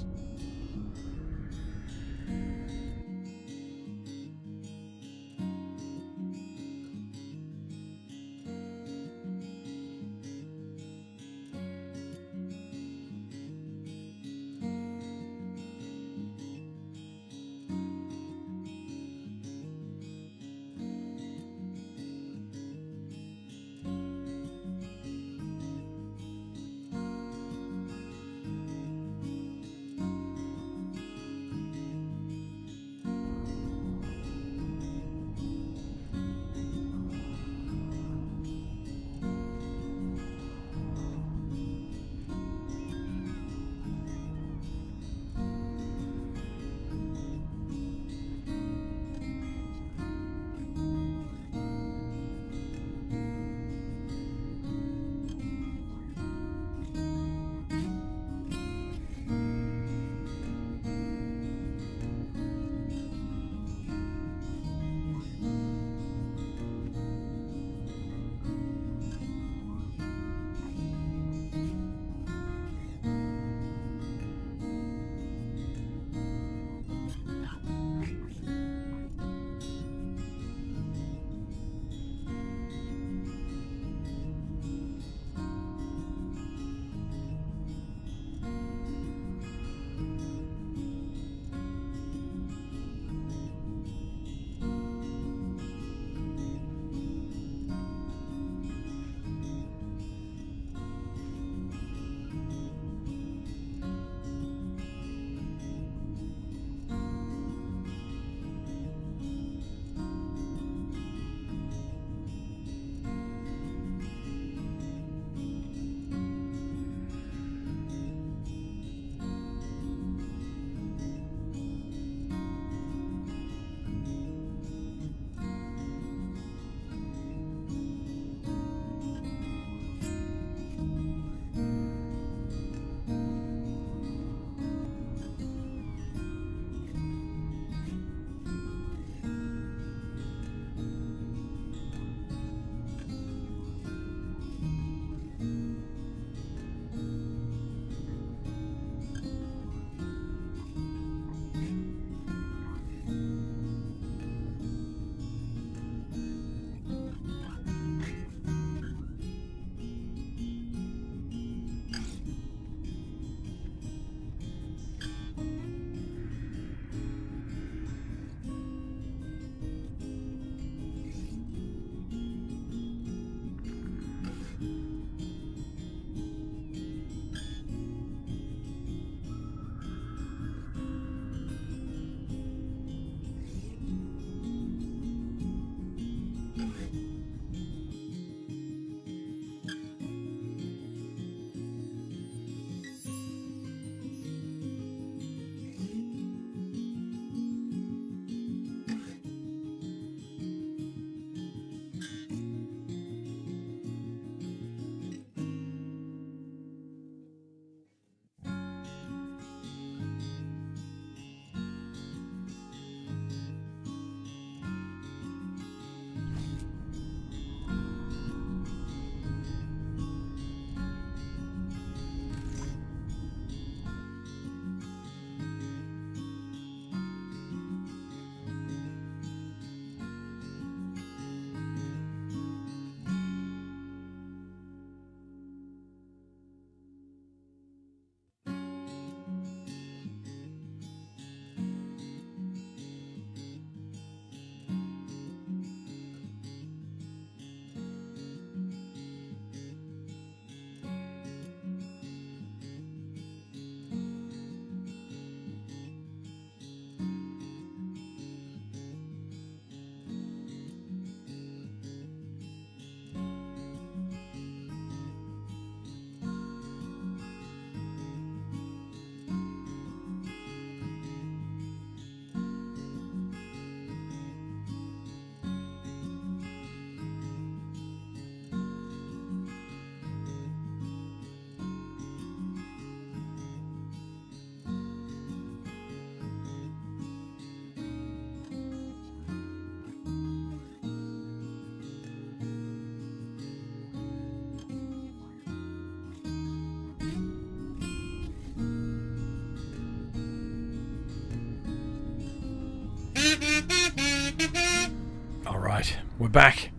We're back.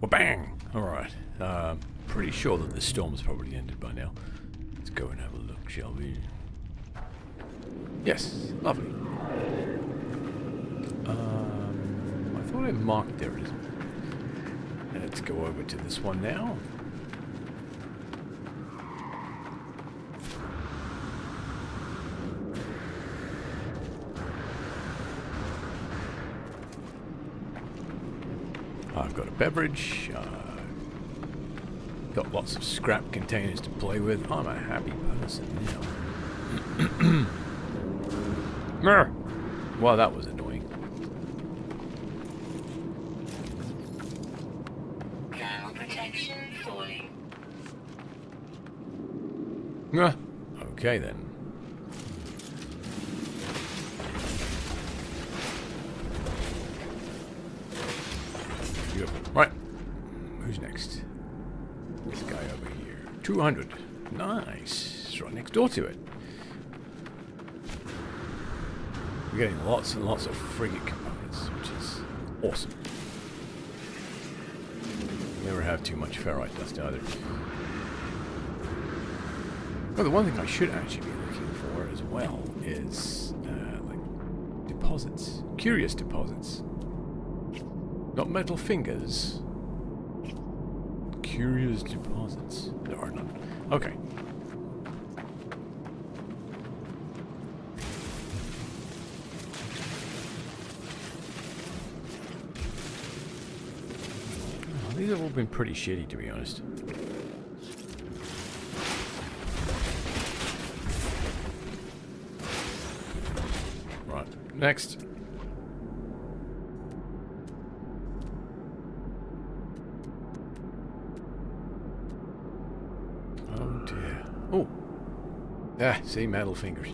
We're bang. All right. Pretty sure that the storm's probably ended by now. Let's go and have a look, shall we? Yes, lovely. I thought I marked there it is. Let's go over to this one now. I've got a beverage. Got lots of scrap containers to play with. I'm a happy person now. Mer! Well, that was annoying. Thermal protection falling. Okay then. Beautiful. Right. Who's next? This guy over here. 200. Nice. It's right next door to it. We're getting lots and lots of frigate components, which is awesome. Never have too much ferrite dust either. Well, the one thing I should actually be looking for as well is like deposits. Curious deposits. Not metal fingers. Curious deposits. There are none. Okay. Oh, these have all been pretty shitty, to be honest. Right. Next. Oh. Ah, see, metal fingers.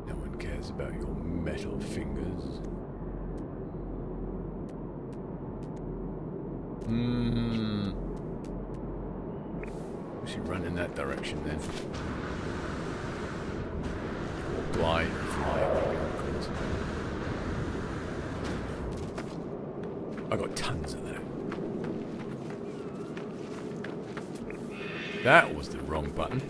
No one cares about your metal fingers. We should run in that direction then. Or glide or fly, whatever you want to call it. I got tons of that. That was the wrong button.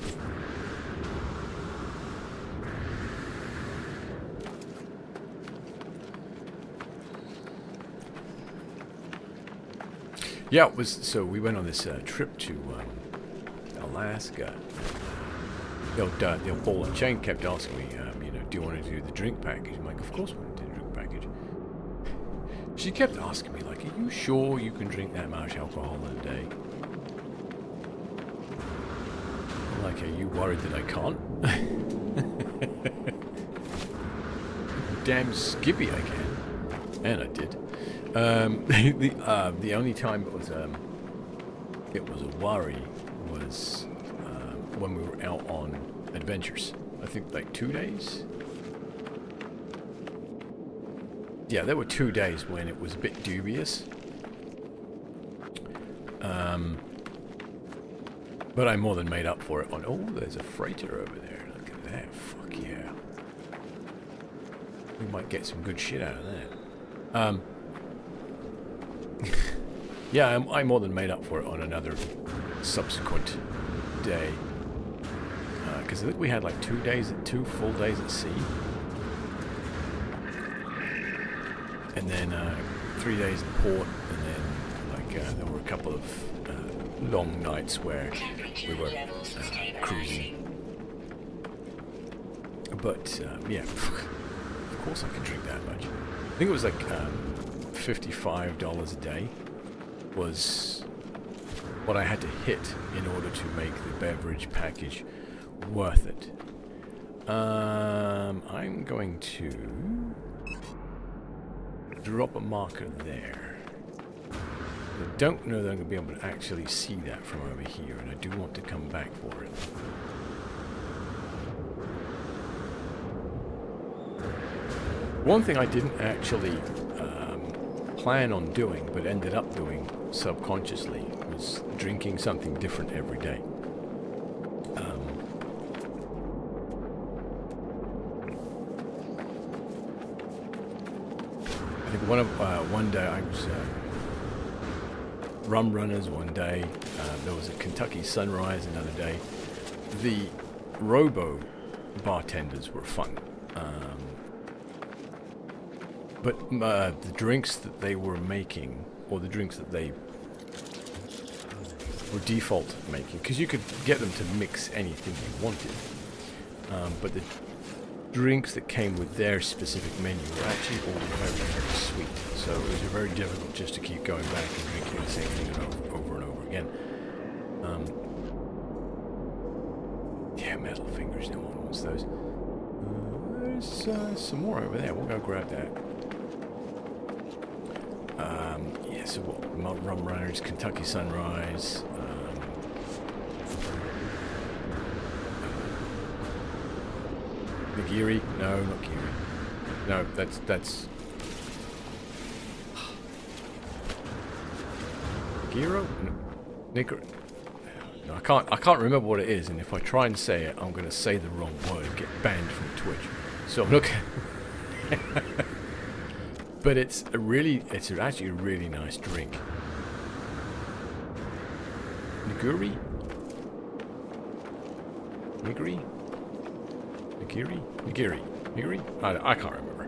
Yeah, it was. So we went on this trip to Alaska. The old ball and chain kept asking me, do you want to do the drink package? I'm like, of course I want to do the drink package. She kept asking me, like, are you sure you can drink that much alcohol in a day? Like, are you worried that I can't? Damn skippy I can. And I did. The only time it was a worry was when we were out on adventures. I think like 2 days. Yeah, there were 2 days when it was a bit dubious. But I more than made up for it on... Oh, there's a freighter over there. Look at that. Fuck yeah. We might get some good shit out of that. Yeah, I more than made up for it on another subsequent day. Because I think we had like 2 full days at sea. And then 3 days in port. And then like there were a couple of long nights where we were cruising. But yeah, of course I can drink that much. I think it was like $55 a day was what I had to hit in order to make the beverage package worth it. I'm going to drop a marker there. I don't know that I'm going to be able to actually see that from over here, and I do want to come back for it. One thing I didn't actually plan on doing, but ended up doing subconsciously, was drinking something different every day. I think one day I was rum runners one day. There was a Kentucky Sunrise another day. The robo bartenders were fun. But the drinks that they were making, or the drinks that they were default making, because you could get them to mix anything you wanted. But the drinks that came with their specific menu were actually all very, very sweet. So it was very difficult just to keep going back and drinking the same thing over and over again. Yeah, metal fingers, no one wants those. There's some more over there. We'll go grab that. Yeah, so what? Rum Runners, Kentucky Sunrise. Nigiri? No, not Kiri. No, that's Nigiro? No, Nigiri. No, I can't remember what it is, and if I try and say it, I'm gonna say the wrong word and get banned from Twitch. So I'm looking. But it's actually a really nice drink. Nigiri? Nigiri? Nigiri? I can't remember.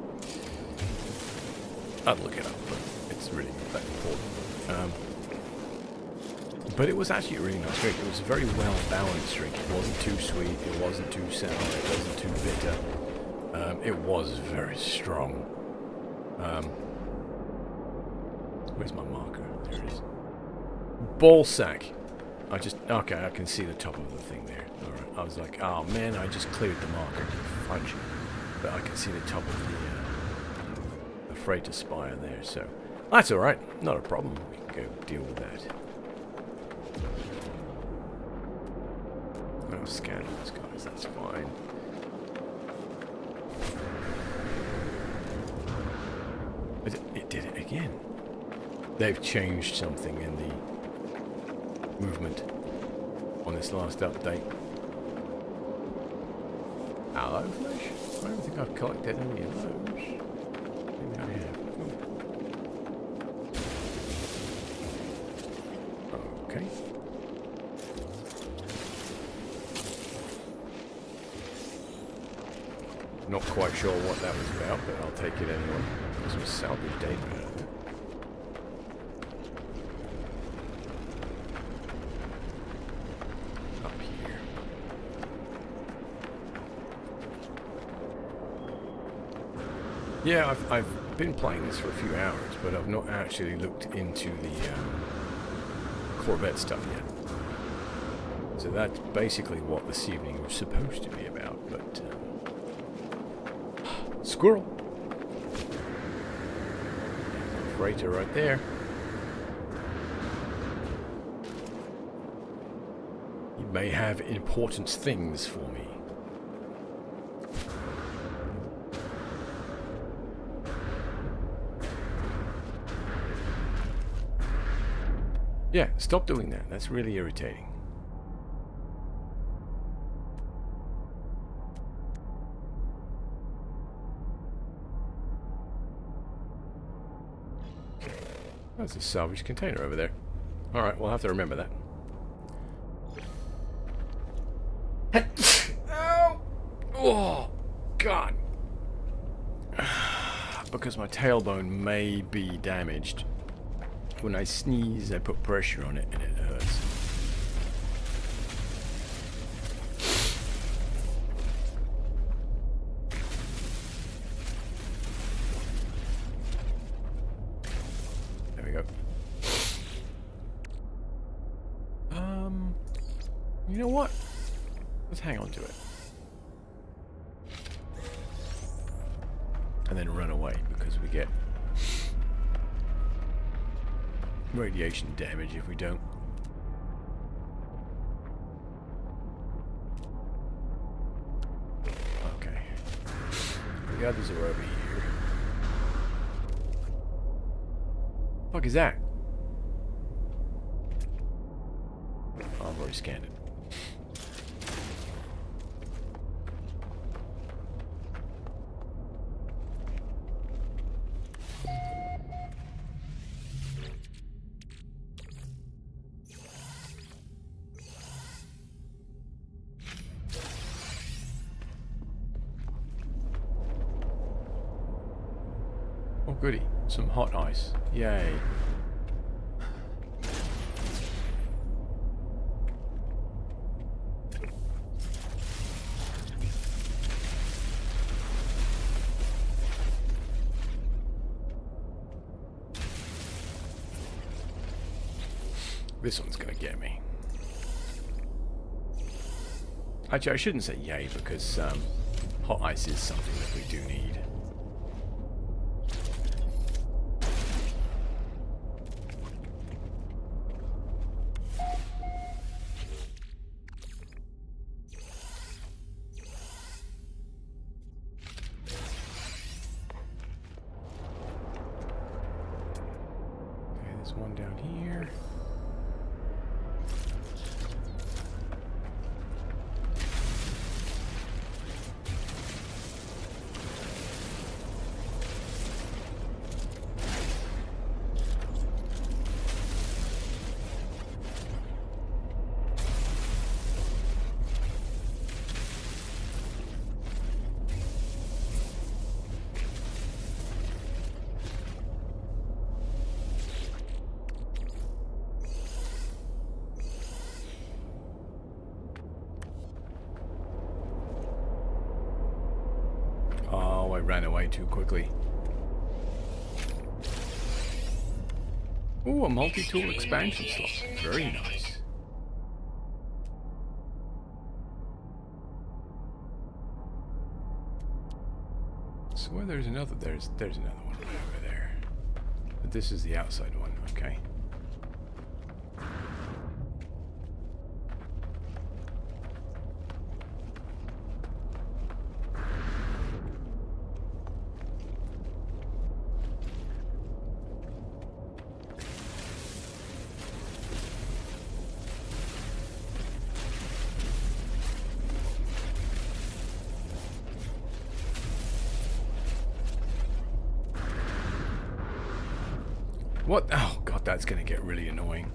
I'll look it up, but it's really not that important. But it was actually a really nice drink. It was a very well balanced drink. It wasn't too sweet, it wasn't too sour, it wasn't too bitter. It was very strong. Where's my marker? There it is. Ball sack. Okay, I can see the top of the thing there. Alright, I was like, oh man, I just cleared the marker. Fudge. But I can see the top of the freighter spire there, so that's alright. Not a problem. We can go deal with that. I'll scan those guys, that's fine. It did it again. They've changed something in the movement on this last update. Aloe flesh? I don't think I've collected any of those. Maybe I have. Okay. Not quite sure what that was about, but I'll take it anyway. There's some salvage data out of it. Up here. Yeah, I've been playing this for a few hours, but I've not actually looked into the Corvette stuff yet. So that's basically what this evening was supposed to be about, but... Squirrel! Freighter right there. You may have important things for me. Yeah, stop doing that. That's really irritating. That's a salvage container over there. Alright, we'll have to remember that. Ow! Oh, God. Because my tailbone may be damaged. When I sneeze, I put pressure on it and it hurts. There we go. You know what? Let's hang on to it. And then run away because we get radiation damage if we don't. Okay. The others are over here. Fuck is that? Oh, I've already scanned it. Goody. Some hot ice. Yay. This one's gonna get me. Actually, I shouldn't say yay because hot ice is something that we do need. Okay, there's one down here. Oh, I ran away too quickly. Ooh, a multi-tool expansion slot. Very nice. Swear there's another there's another one right over there. But this is the outside one, okay. What? Oh god, that's gonna get really annoying.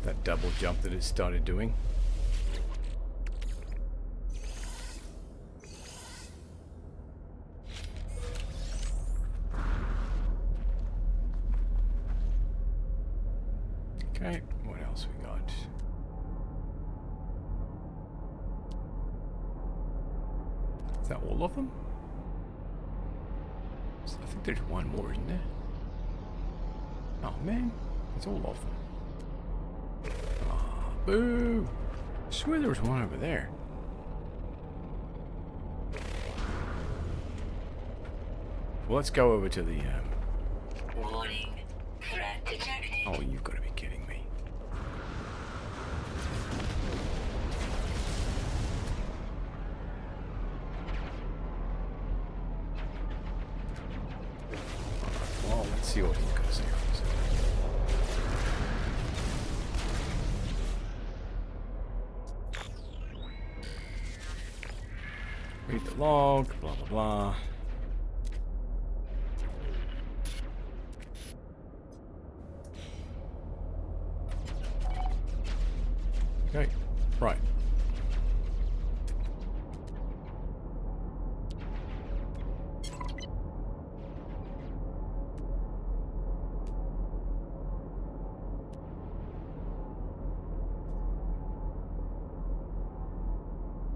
That double jump that it started doing. Okay, what else we got? Is that all of them? I think there's one more, isn't there? Oh man, it's all of them. Ah, boo! I swear there was one over there. Well, let's go over to the. Warning. Threat detected. Oh, you've got to be kidding me. Well, let's see what he's got to say. Read the log, blah blah blah. Okay, right.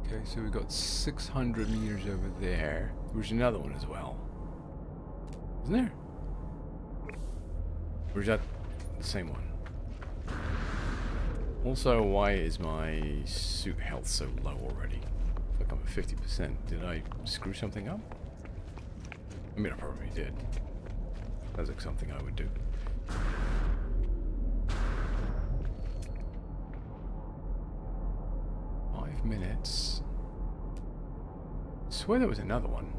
Okay, so we've got 600 meters over there. There's another one as well. Isn't there? Or is that the same one? Also, why is my suit health so low already? Like I'm at 50%. Did I screw something up? I mean, I probably did. That's like something I would do. Minutes. I swear there was another one.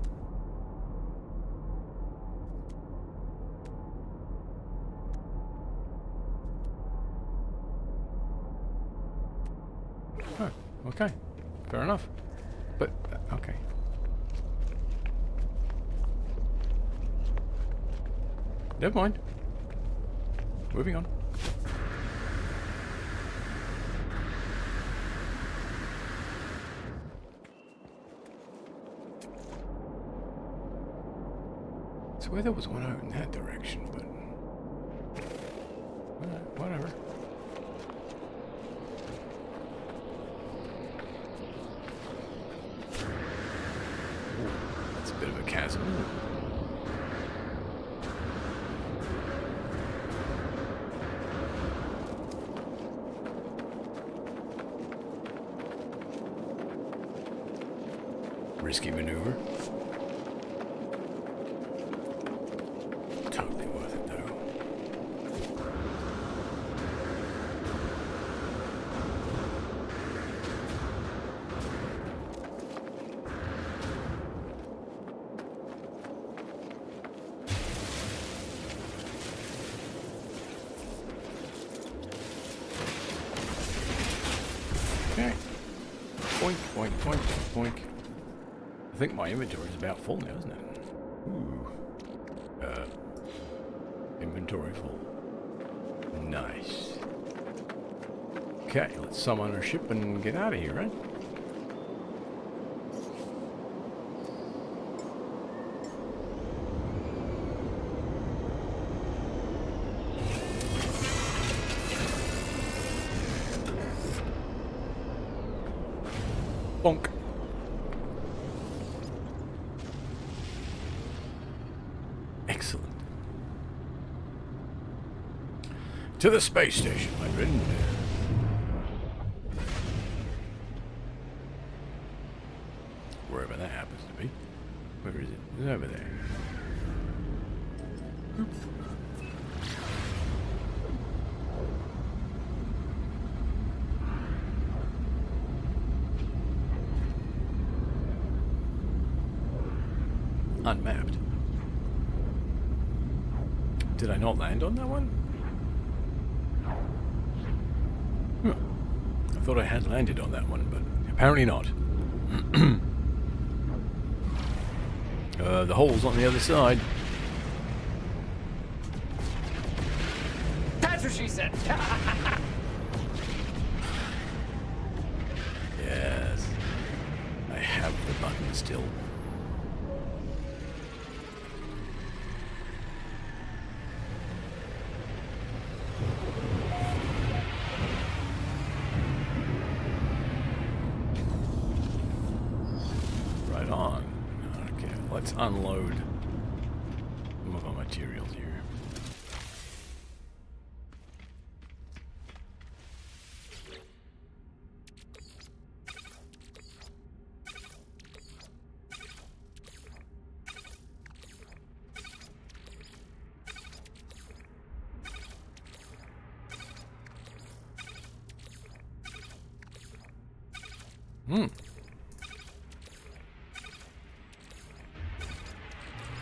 Oh, okay. Fair enough. But, okay. Never mind. Moving on. swear there was one out in that direction, but whatever. Ooh, that's a bit of a chasm. Risky maneuver. Totally worth it, though. Okay. Boink, boink, boink, boink. I think my inventory is about full now, isn't it? Ooh. Inventory full. Nice. Okay, let's summon our ship and get out of here, right? Bonk. Excellent. To the space station, my friend. Wherever that happens to be. Where is it? It's over there. Oop. Unmapped. Did I not land on that one? Huh. I thought I had landed on that one, but apparently not. The hole's on the other side. That's what she said. Yes. I have the button still. Right on. Okay, let's unload some of our materials here.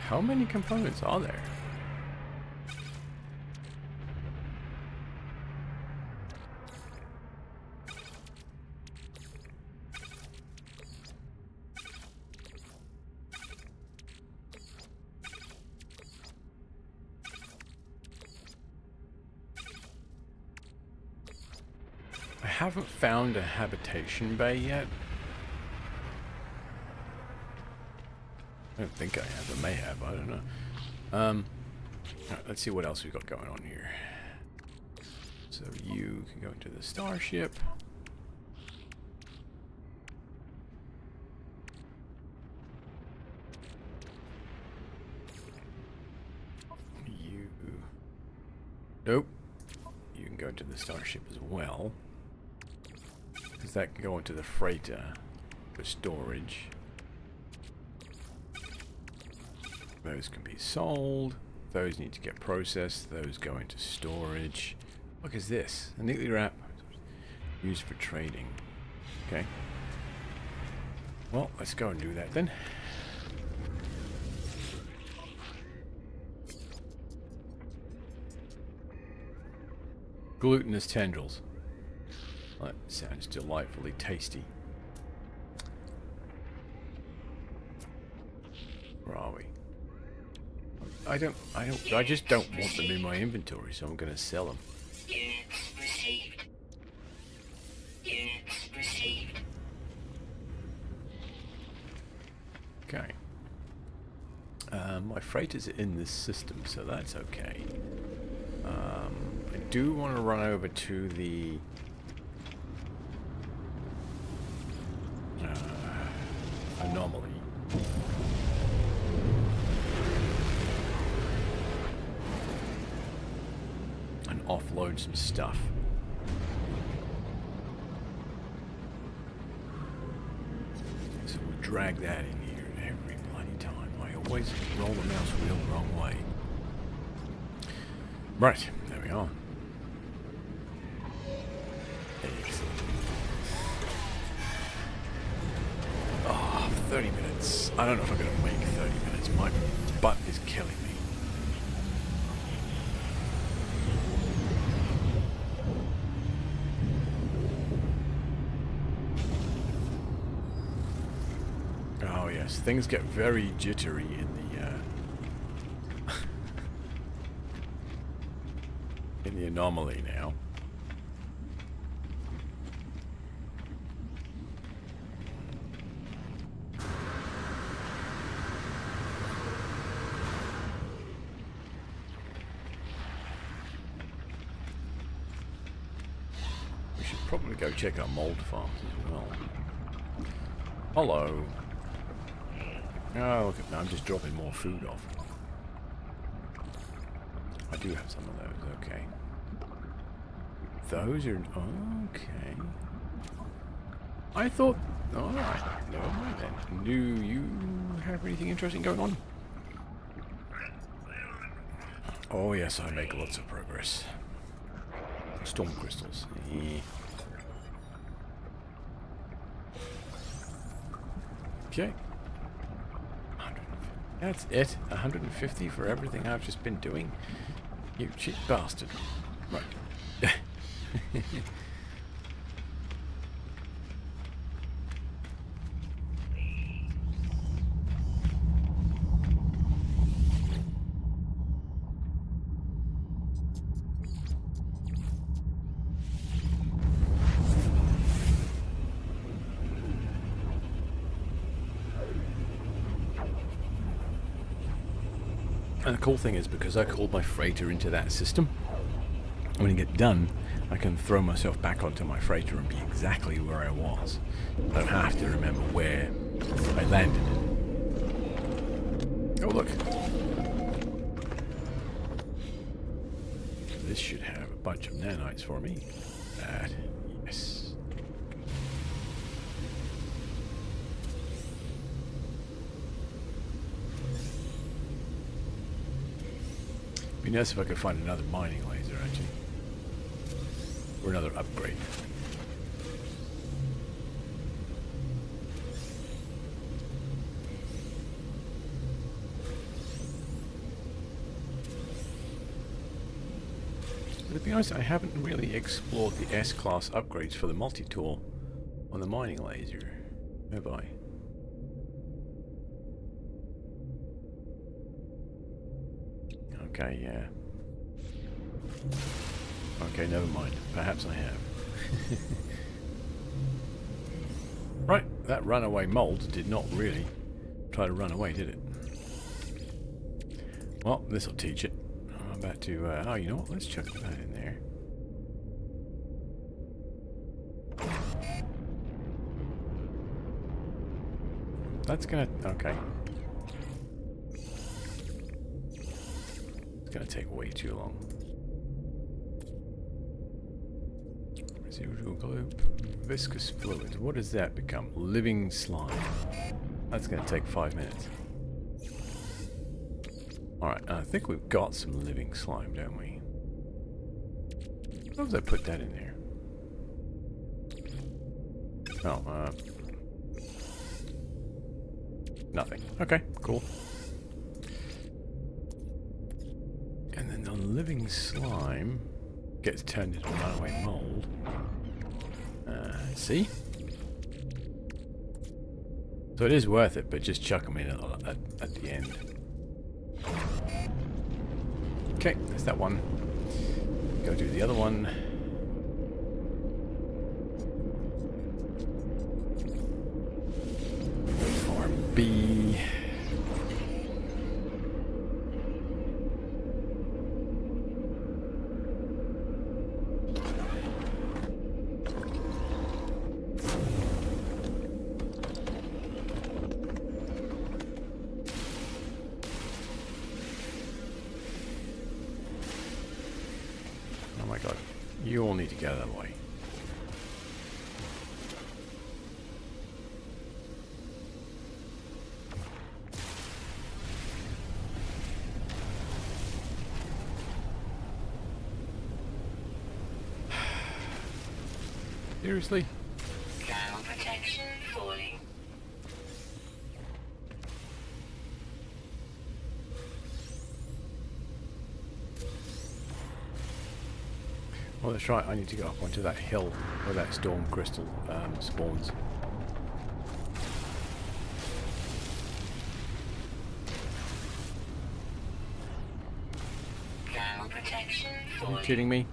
How many components are there? I haven't found a habitation bay yet. I don't think I have. I may have. I don't know. Right, let's see what else we've got going on here. So you can go into the starship. You... Nope. You can go into the starship as well. Because that can go into the freighter for storage. Those can be sold. Those need to get processed. Those go into storage. What is this? A neatly wrapped. Used for trading. Okay. Well, let's go and do that then. Glutinous tendrils. That sounds delightfully tasty. Where are we? I just don't want them in my inventory, so I'm gonna sell them. Units received. Units received. Okay. My freighters are in this system, so that's okay. I do want to run over to the anomaly. And offload some stuff. So we drag that in here every bloody time. I always roll the mouse wheel the wrong way. Right, there we are. Excellent. Oh, 30 minutes. I don't know if I'm going to make 30 minutes. My butt is killing me. Oh yes, things get very jittery in the anomaly now. We should probably go check our mold farms as well. Hello. Oh, look at me, I'm just dropping more food off. I do have some of those, okay. Those are... okay. I thought... alright, never mind then. Do you have anything interesting going on? Oh yes, I make lots of progress. Storm crystals. Okay. That's it. 150 for everything I've just been doing. You cheap bastard. Right. And the cool thing is, because I called my freighter into that system, when I get done, I can throw myself back onto my freighter and be exactly where I was. I don't have to remember where I landed. Oh look. This should have a bunch of nanites for me. That, yes. Be nice if I could find another mining laser, actually. Or another upgrade. But to be honest, I haven't really explored the S-class upgrades for the multi-tool on the mining laser, have I? Okay, yeah. Okay, never mind. Perhaps I have. Right, that runaway mold did not really try to run away, did it? Well, this'll teach it. I'm about to, oh, you know what? Let's chuck that in there. That's gonna, okay. It's gonna take way too long. Residual globe, viscous fluid. What does that become? Living slime. That's gonna take 5 minutes. Alright, I think we've got some living slime, don't we? How did I put that in there? Oh, nothing. Okay, cool. And then the living slime gets turned into runaway mold. See? So it is worth it, but just chuck them in at the end. Okay, there's that one. Go do the other one. Farm B. Oh my god. You all need to get out of the way. Seriously? Thermal protection falling. Oh, that's right. I need to go up onto that hill where that storm crystal spawns. Thermal protection Are you falling. kidding me?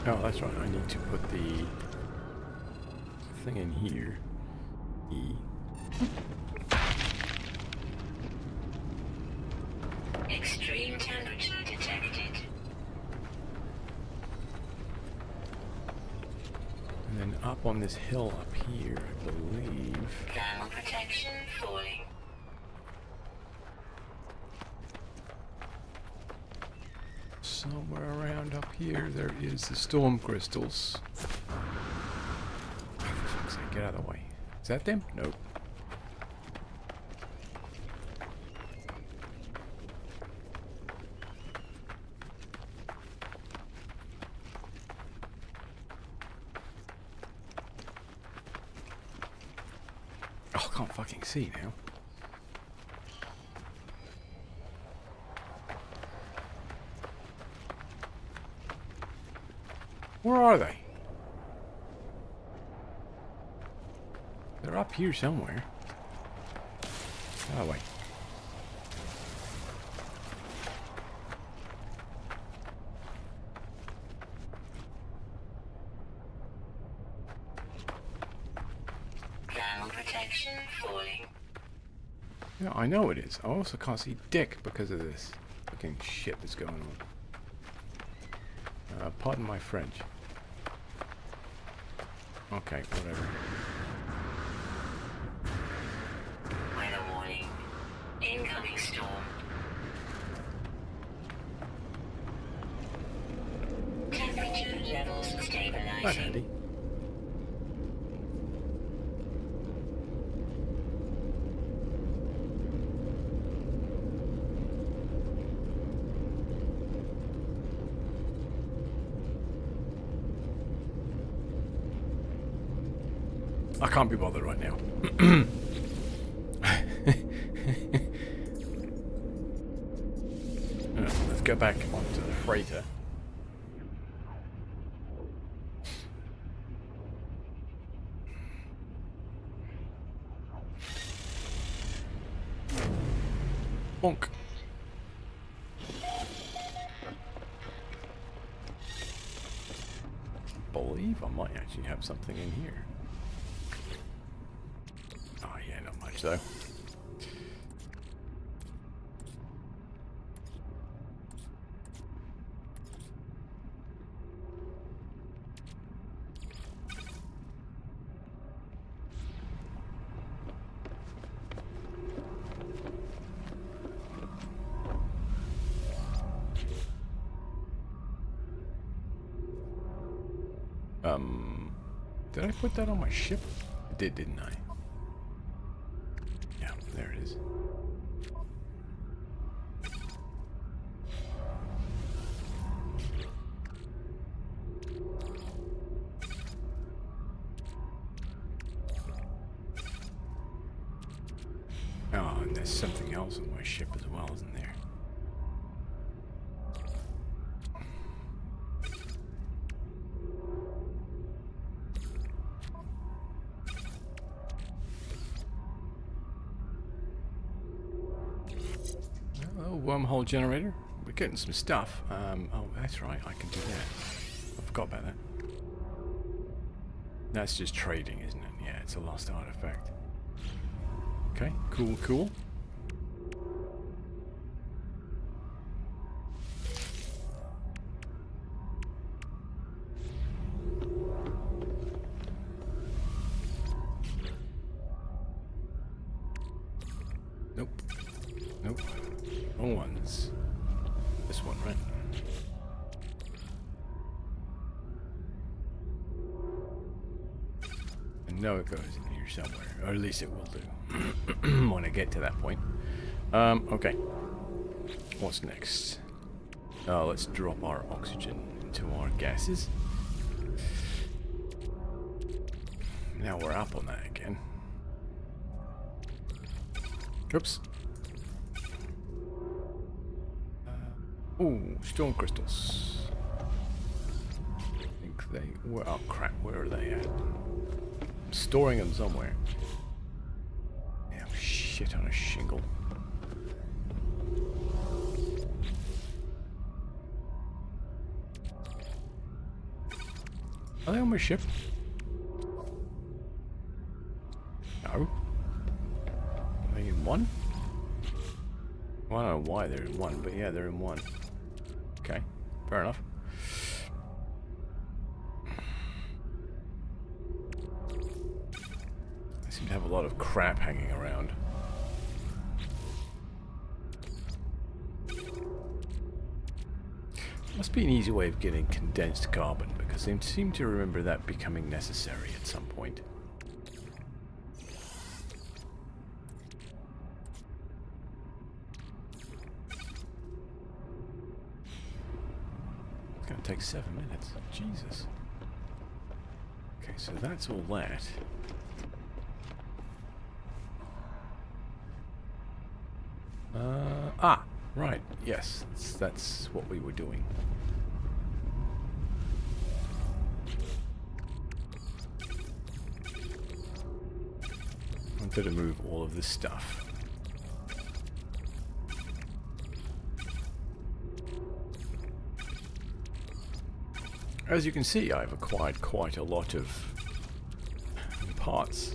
Oh, that's right. I need to put the thing in here. E. Extreme temperature detected. And then up on this hill up here, I believe. Thermal protection falling. Somewhere around up here, there is the storm crystals. Oh, for fuck's sake, get out of the way. Is that them? Nope. Oh, I can't fucking see now. Where are they? They're up here somewhere. Oh, wait. Thermal protection falling. Yeah, I know it is. I also can't see dick because of this fucking shit that's going on. Pardon my French. Okay, whatever. Weather warning. Incoming storm. Temperature levels That's stabilizing. handy. I can't be bothered right now. Let's go back onto the freighter. Bonk. Believe I might actually have something in here. Oh yeah, not much though. Did I put that on my ship? I did, didn't I? Yeah, there it is. Oh, and there's something else on my ship as well, isn't there? Oh, wormhole generator. We're getting some stuff. Oh, that's right. I can do that. I forgot about that. That's just trading, isn't it? Yeah, it's a lost artifact. Okay, cool, cool. Nope. Nope. Wrong ones. This one, right? I know it goes in here somewhere, or at least it will do when I get to that point. Okay. What's next? Let's drop our oxygen into our gases. Now we're up on that again. Oops. Ooh, stone crystals. I think they were. Oh crap, where are they at? I'm storing them somewhere. Yeah, shit on a shingle. Are they on my ship? No. Are they in one? Well, I don't know why they're in one, but yeah, they're in one. Okay, fair enough. I seem to have a lot of crap hanging around. Must be an easy way of getting condensed carbon, because I seem to remember that becoming necessary at some point. It's gonna take 7 minutes. Jesus. Okay, so that's all that. Right. Yes, that's what we were doing. I wanted to move all of this stuff. As you can see, I've acquired quite a lot of parts.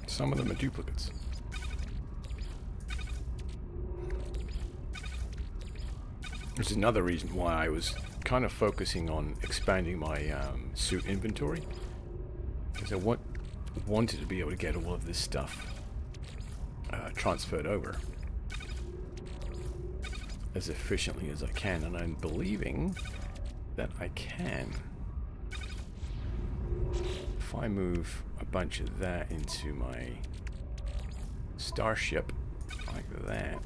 Some of them are duplicates. Which is another reason why I was kind of focusing on expanding my suit inventory. Because I wanted to be able to get all of this stuff transferred over as efficiently as I can. And I'm believing that I can. If I move a bunch of that into my starship like that.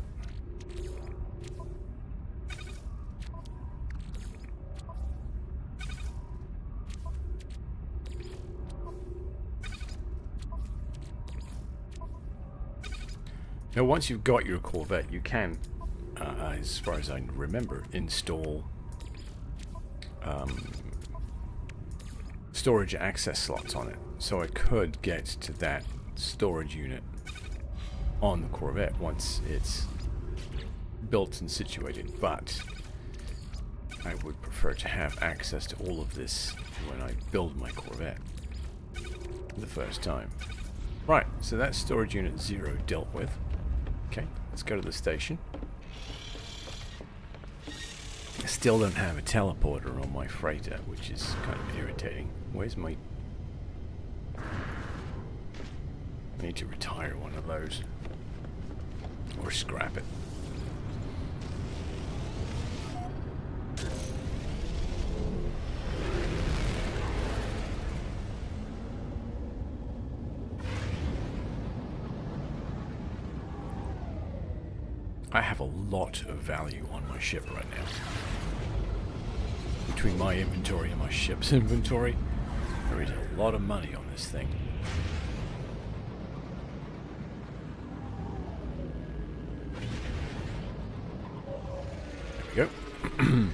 Now once you've got your Corvette, you can, as far as I remember, install storage access slots on it. So I could get to that storage unit on the Corvette once it's built and situated, but I would prefer to have access to all of this when I build my Corvette the first time. Right, so that's storage unit 0 dealt with. Okay, let's go to the station. I still don't have a teleporter on my freighter, which is kind of irritating. Where's my... I need to retire one of those. Or scrap it. I have a lot of value on my ship right now. Between my inventory and my ship's inventory, there is a lot of money on this thing. There we go.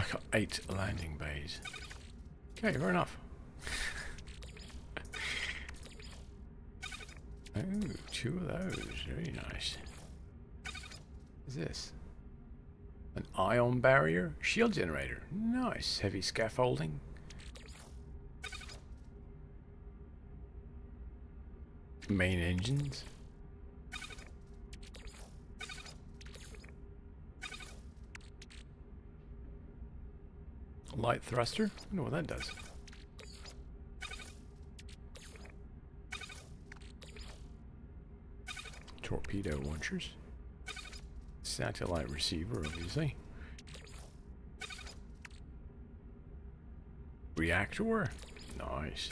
I got 8 landing bays. Okay, fair enough. Oh, 2 of those. Very nice. What is this? An ion barrier? Shield generator. Nice. Heavy scaffolding. Main engines. Light thruster? I wonder what that does. Torpedo launchers. Satellite receiver, obviously. Reactor? Nice.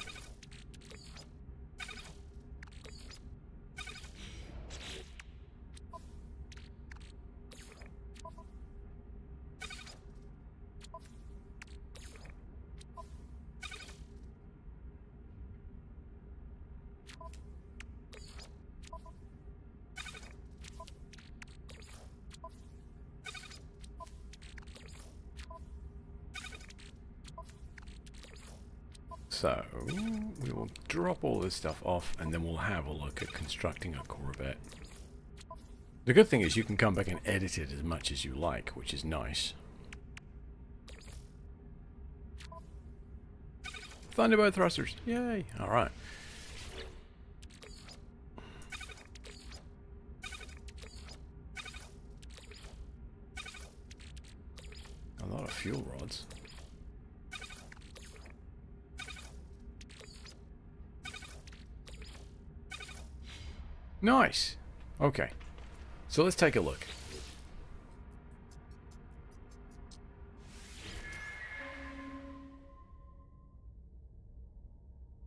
So, we will drop all this stuff off and then we'll have a look at constructing a Corvette. The good thing is you can come back and edit it as much as you like, which is nice. Thunderbird thrusters, yay! Alright. A lot of fuel rods. Nice. Okay. So let's take a look.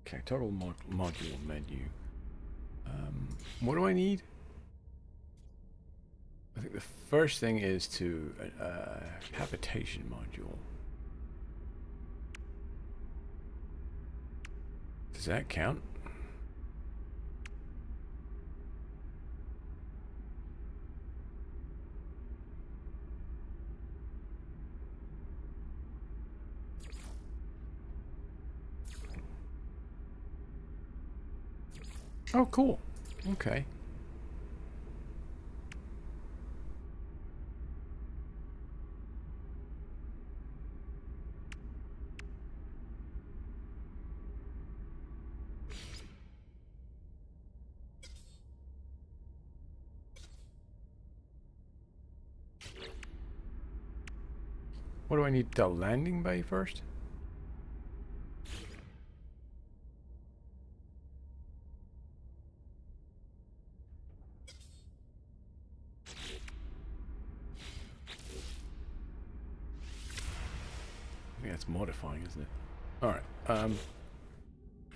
Okay, total module menu. What do I need? I think the first thing is to habitation module. Does that count? Oh, cool. Okay. What do I need? The landing bay first? I think that's modifying, isn't it? Alright,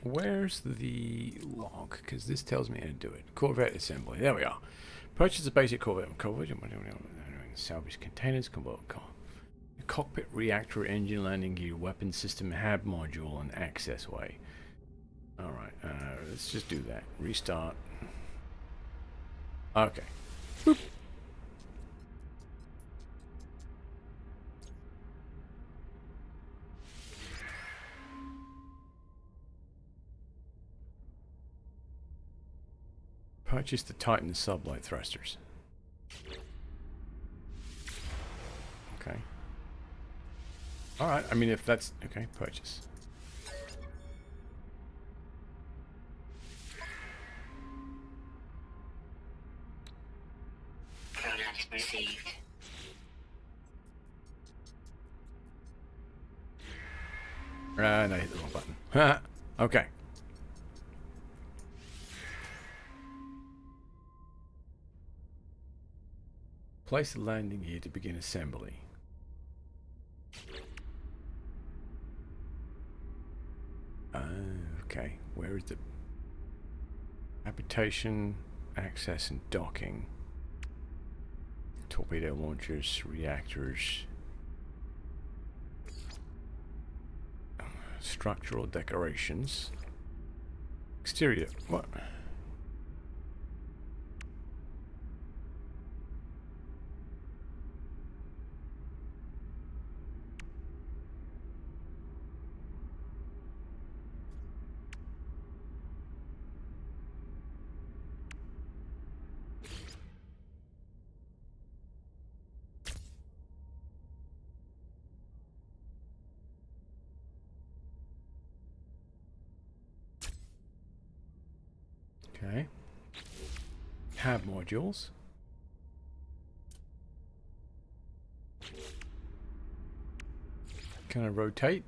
where's the log? Because this tells me how to do it. Corvette assembly. There we are. Purchase a basic Corvette. Salvage containers. Cockpit, reactor, engine, landing gear, weapon system, hab module, and access way. Alright, let's just do that. Restart. Okay. Boop. Purchase the Titan sublight thrusters. Okay. Alright, I mean if that's... Okay, purchase. Product received. No, I hit the wrong button. Okay. Place the landing gear to begin assembly. Okay, where is the habitation, access and docking? Torpedo launchers, reactors, structural decorations, exterior. What? Okay. Have modules. Can I rotate?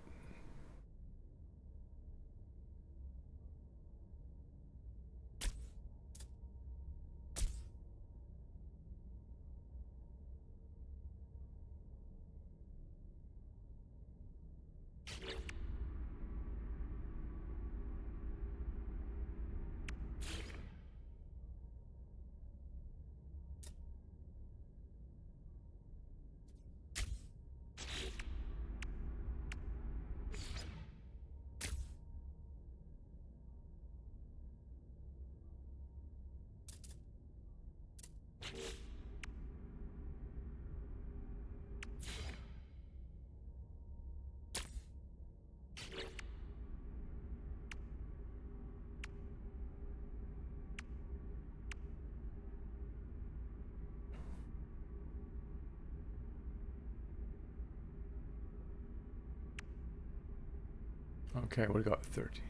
Okay, what do we got? 30.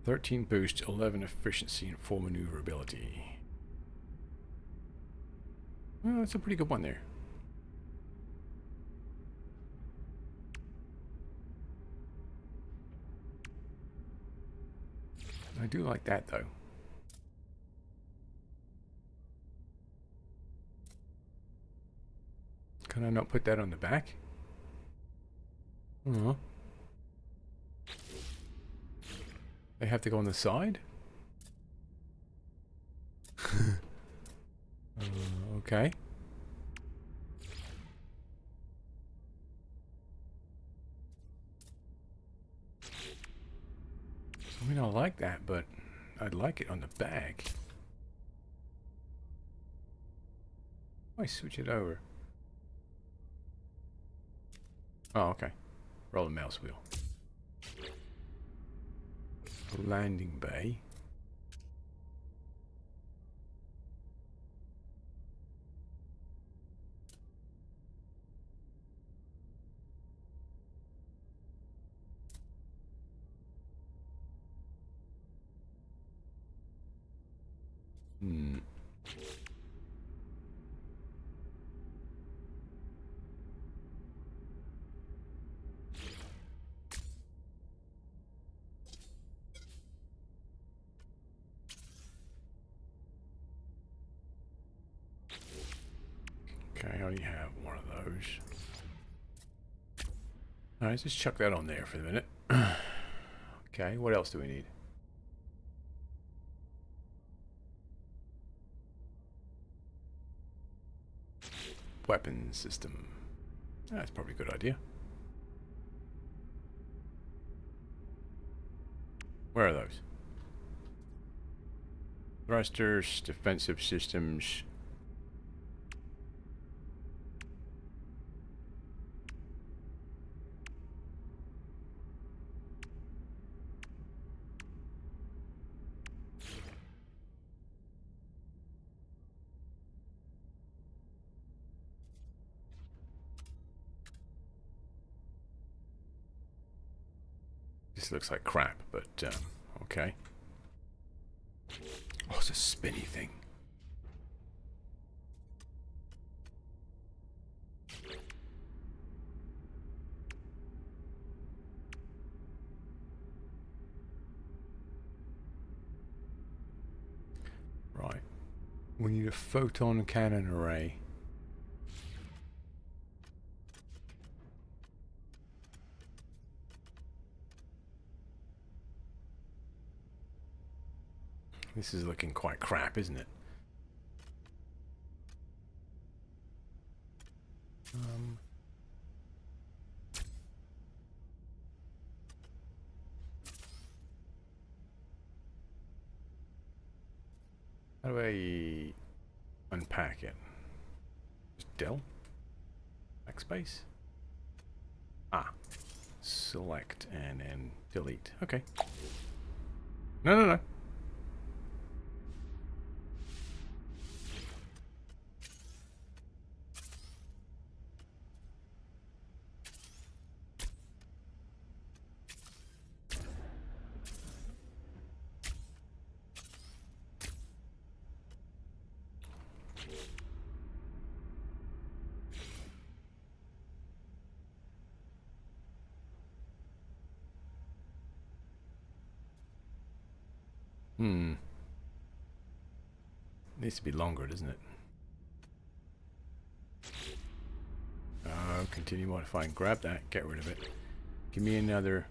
13 boost, 11 efficiency, and 4 maneuverability. Well, that's a pretty good one there. I do like that, though. Can I not put that on the back? Oh. They have to go on the side? Okay. I mean, I like that, but I'd like it on the back. Why switch it over? Oh, okay. Roll the mouse wheel. Landing bay. Hmm. Okay, I only have one of those. Alright, just chuck that on there for the minute. Okay, what else do we need? Weapon system. That's probably a good idea. Where are those? Thrusters, defensive systems. This looks like crap, but okay. Oh, it's a spinny thing. Right. We need a photon cannon array. This is looking quite crap, isn't it? How do I unpack it? Just del? Backspace? Ah. Select and then delete. Okay. No. Needs to be longer, doesn't it? Continue modifying. Grab that. Get rid of it. Give me another.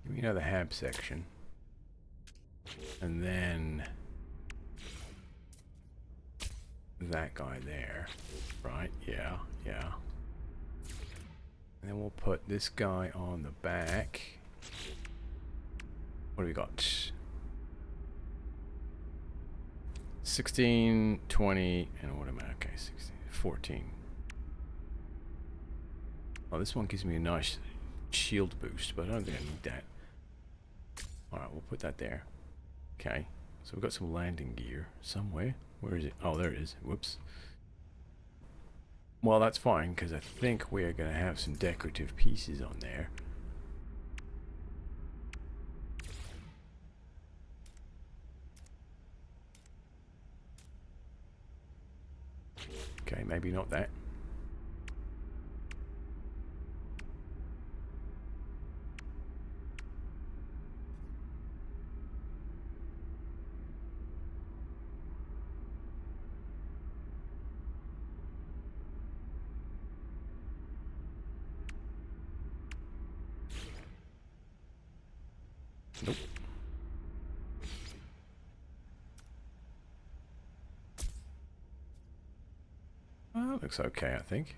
Give me another hab section. And then that guy there. Right, yeah, yeah. And then we'll put this guy on the back. What do we got? 16, 20, and what am I? Okay, 16, 14. Oh, this one gives me a nice shield boost, but I don't think I need that. Alright, we'll put that there. Okay, so we've got some landing gear somewhere. Where is it? Oh, there it is. Whoops. Well, that's fine, because I think we're going to have some decorative pieces on there. Okay, maybe not that. Nope. Well, that looks okay, I think.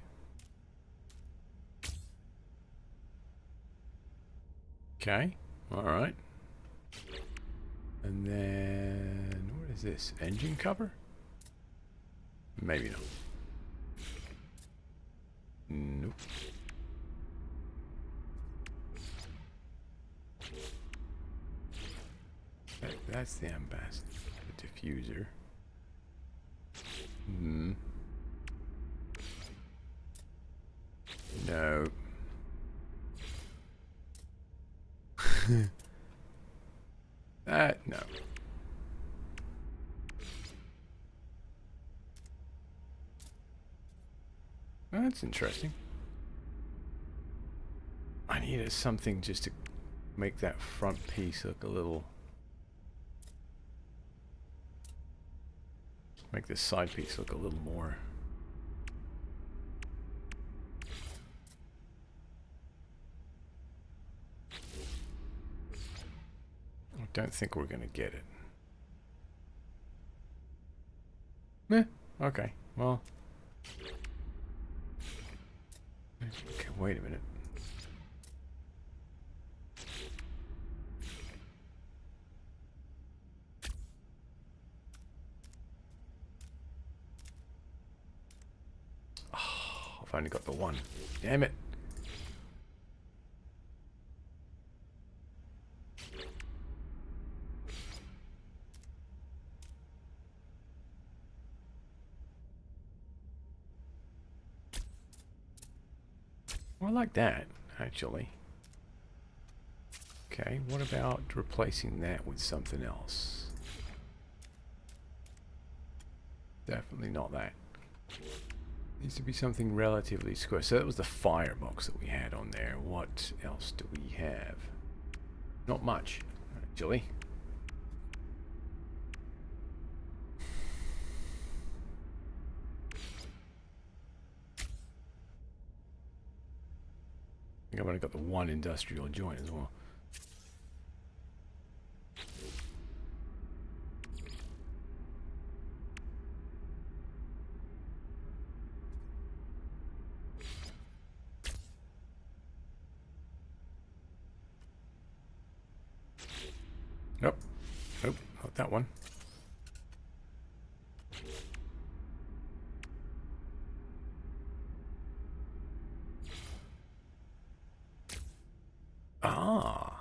Okay, alright. And then, what is this? Engine cover? Maybe not. Nope. That's the ambassador. The diffuser. Hmm. No. No. That's interesting. I needed something just to make that front piece look a little... Make this side piece look a little more... I don't think we're gonna get it. Okay, well... Okay, wait a minute. Oh, I've only got the one. Damn it. Well, I like that, actually. Okay, what about replacing that with something else? Definitely not that. Needs to be something relatively square. So that was the firebox that we had on there. What else do we have? Not much, actually. I think I've only got the one industrial joint as well. Nope. Nope, not that one. Ah.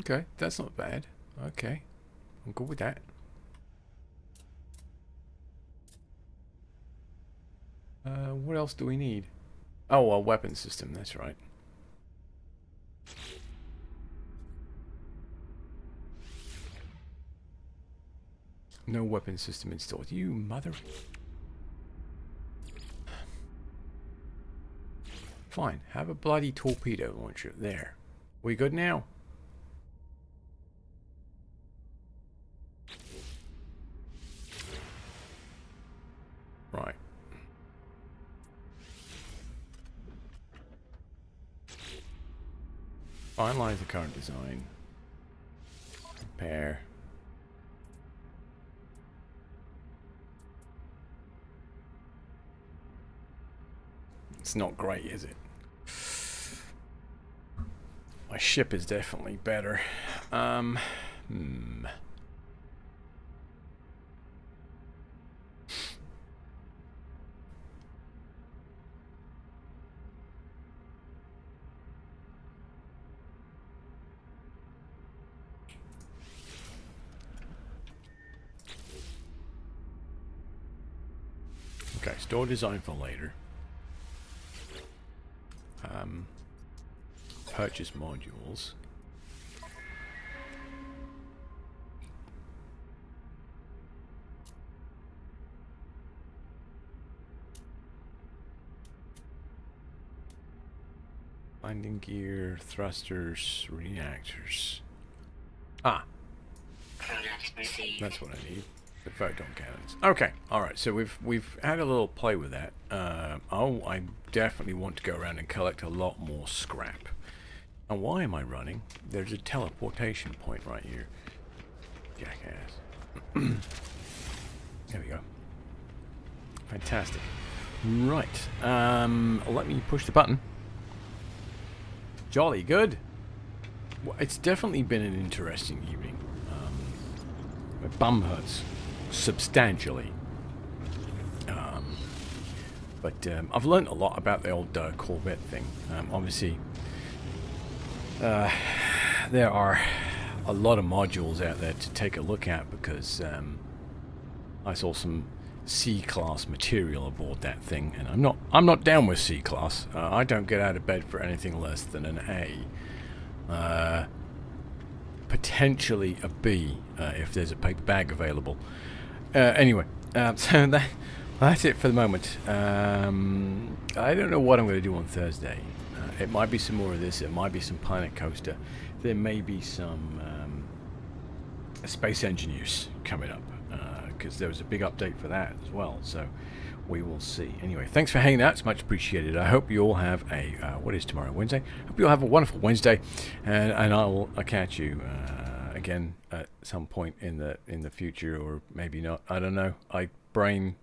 Okay, that's not bad. Okay, I'm good with that. What else do we need? Oh, a weapon system, that's right. No weapon system installed. You mother... fine. Have a bloody torpedo launcher. There. We good now? Right. Finalize the current design. Prepare. It's not great, is it? My ship is definitely better. Okay, store design for later. Purchase modules. Landing gear, thrusters, reactors. Ah, Product received. that's what I need. The photon cannons. Okay, all right. So we've had a little play with that. I definitely want to go around and collect a lot more scrap. And why am I running? There's a teleportation point right here. Jackass. There we go. Fantastic. Right. Let me push the button. Jolly good. Well, it's definitely been an interesting evening. My bum hurts substantially. But I've learned a lot about the old Corvette thing. Obviously, there are a lot of modules out there to take a look at because I saw some C-class material aboard that thing, and I'm not down with C-class. I don't get out of bed for anything less than an A. Potentially a B if there's a paper bag available. Anyway, so that's it for the moment. I don't know what I'm going to do on Thursday. It might be some more of this. It might be some Planet Coaster. There may be some Space Engineers coming up because there was a big update for that as well. So we will see. Anyway, thanks for hanging out. It's much appreciated. I hope you all have a what is tomorrow? Wednesday. Hope you all have a wonderful Wednesday, and I'll catch you again at some point in the future, or maybe not. I don't know. Brain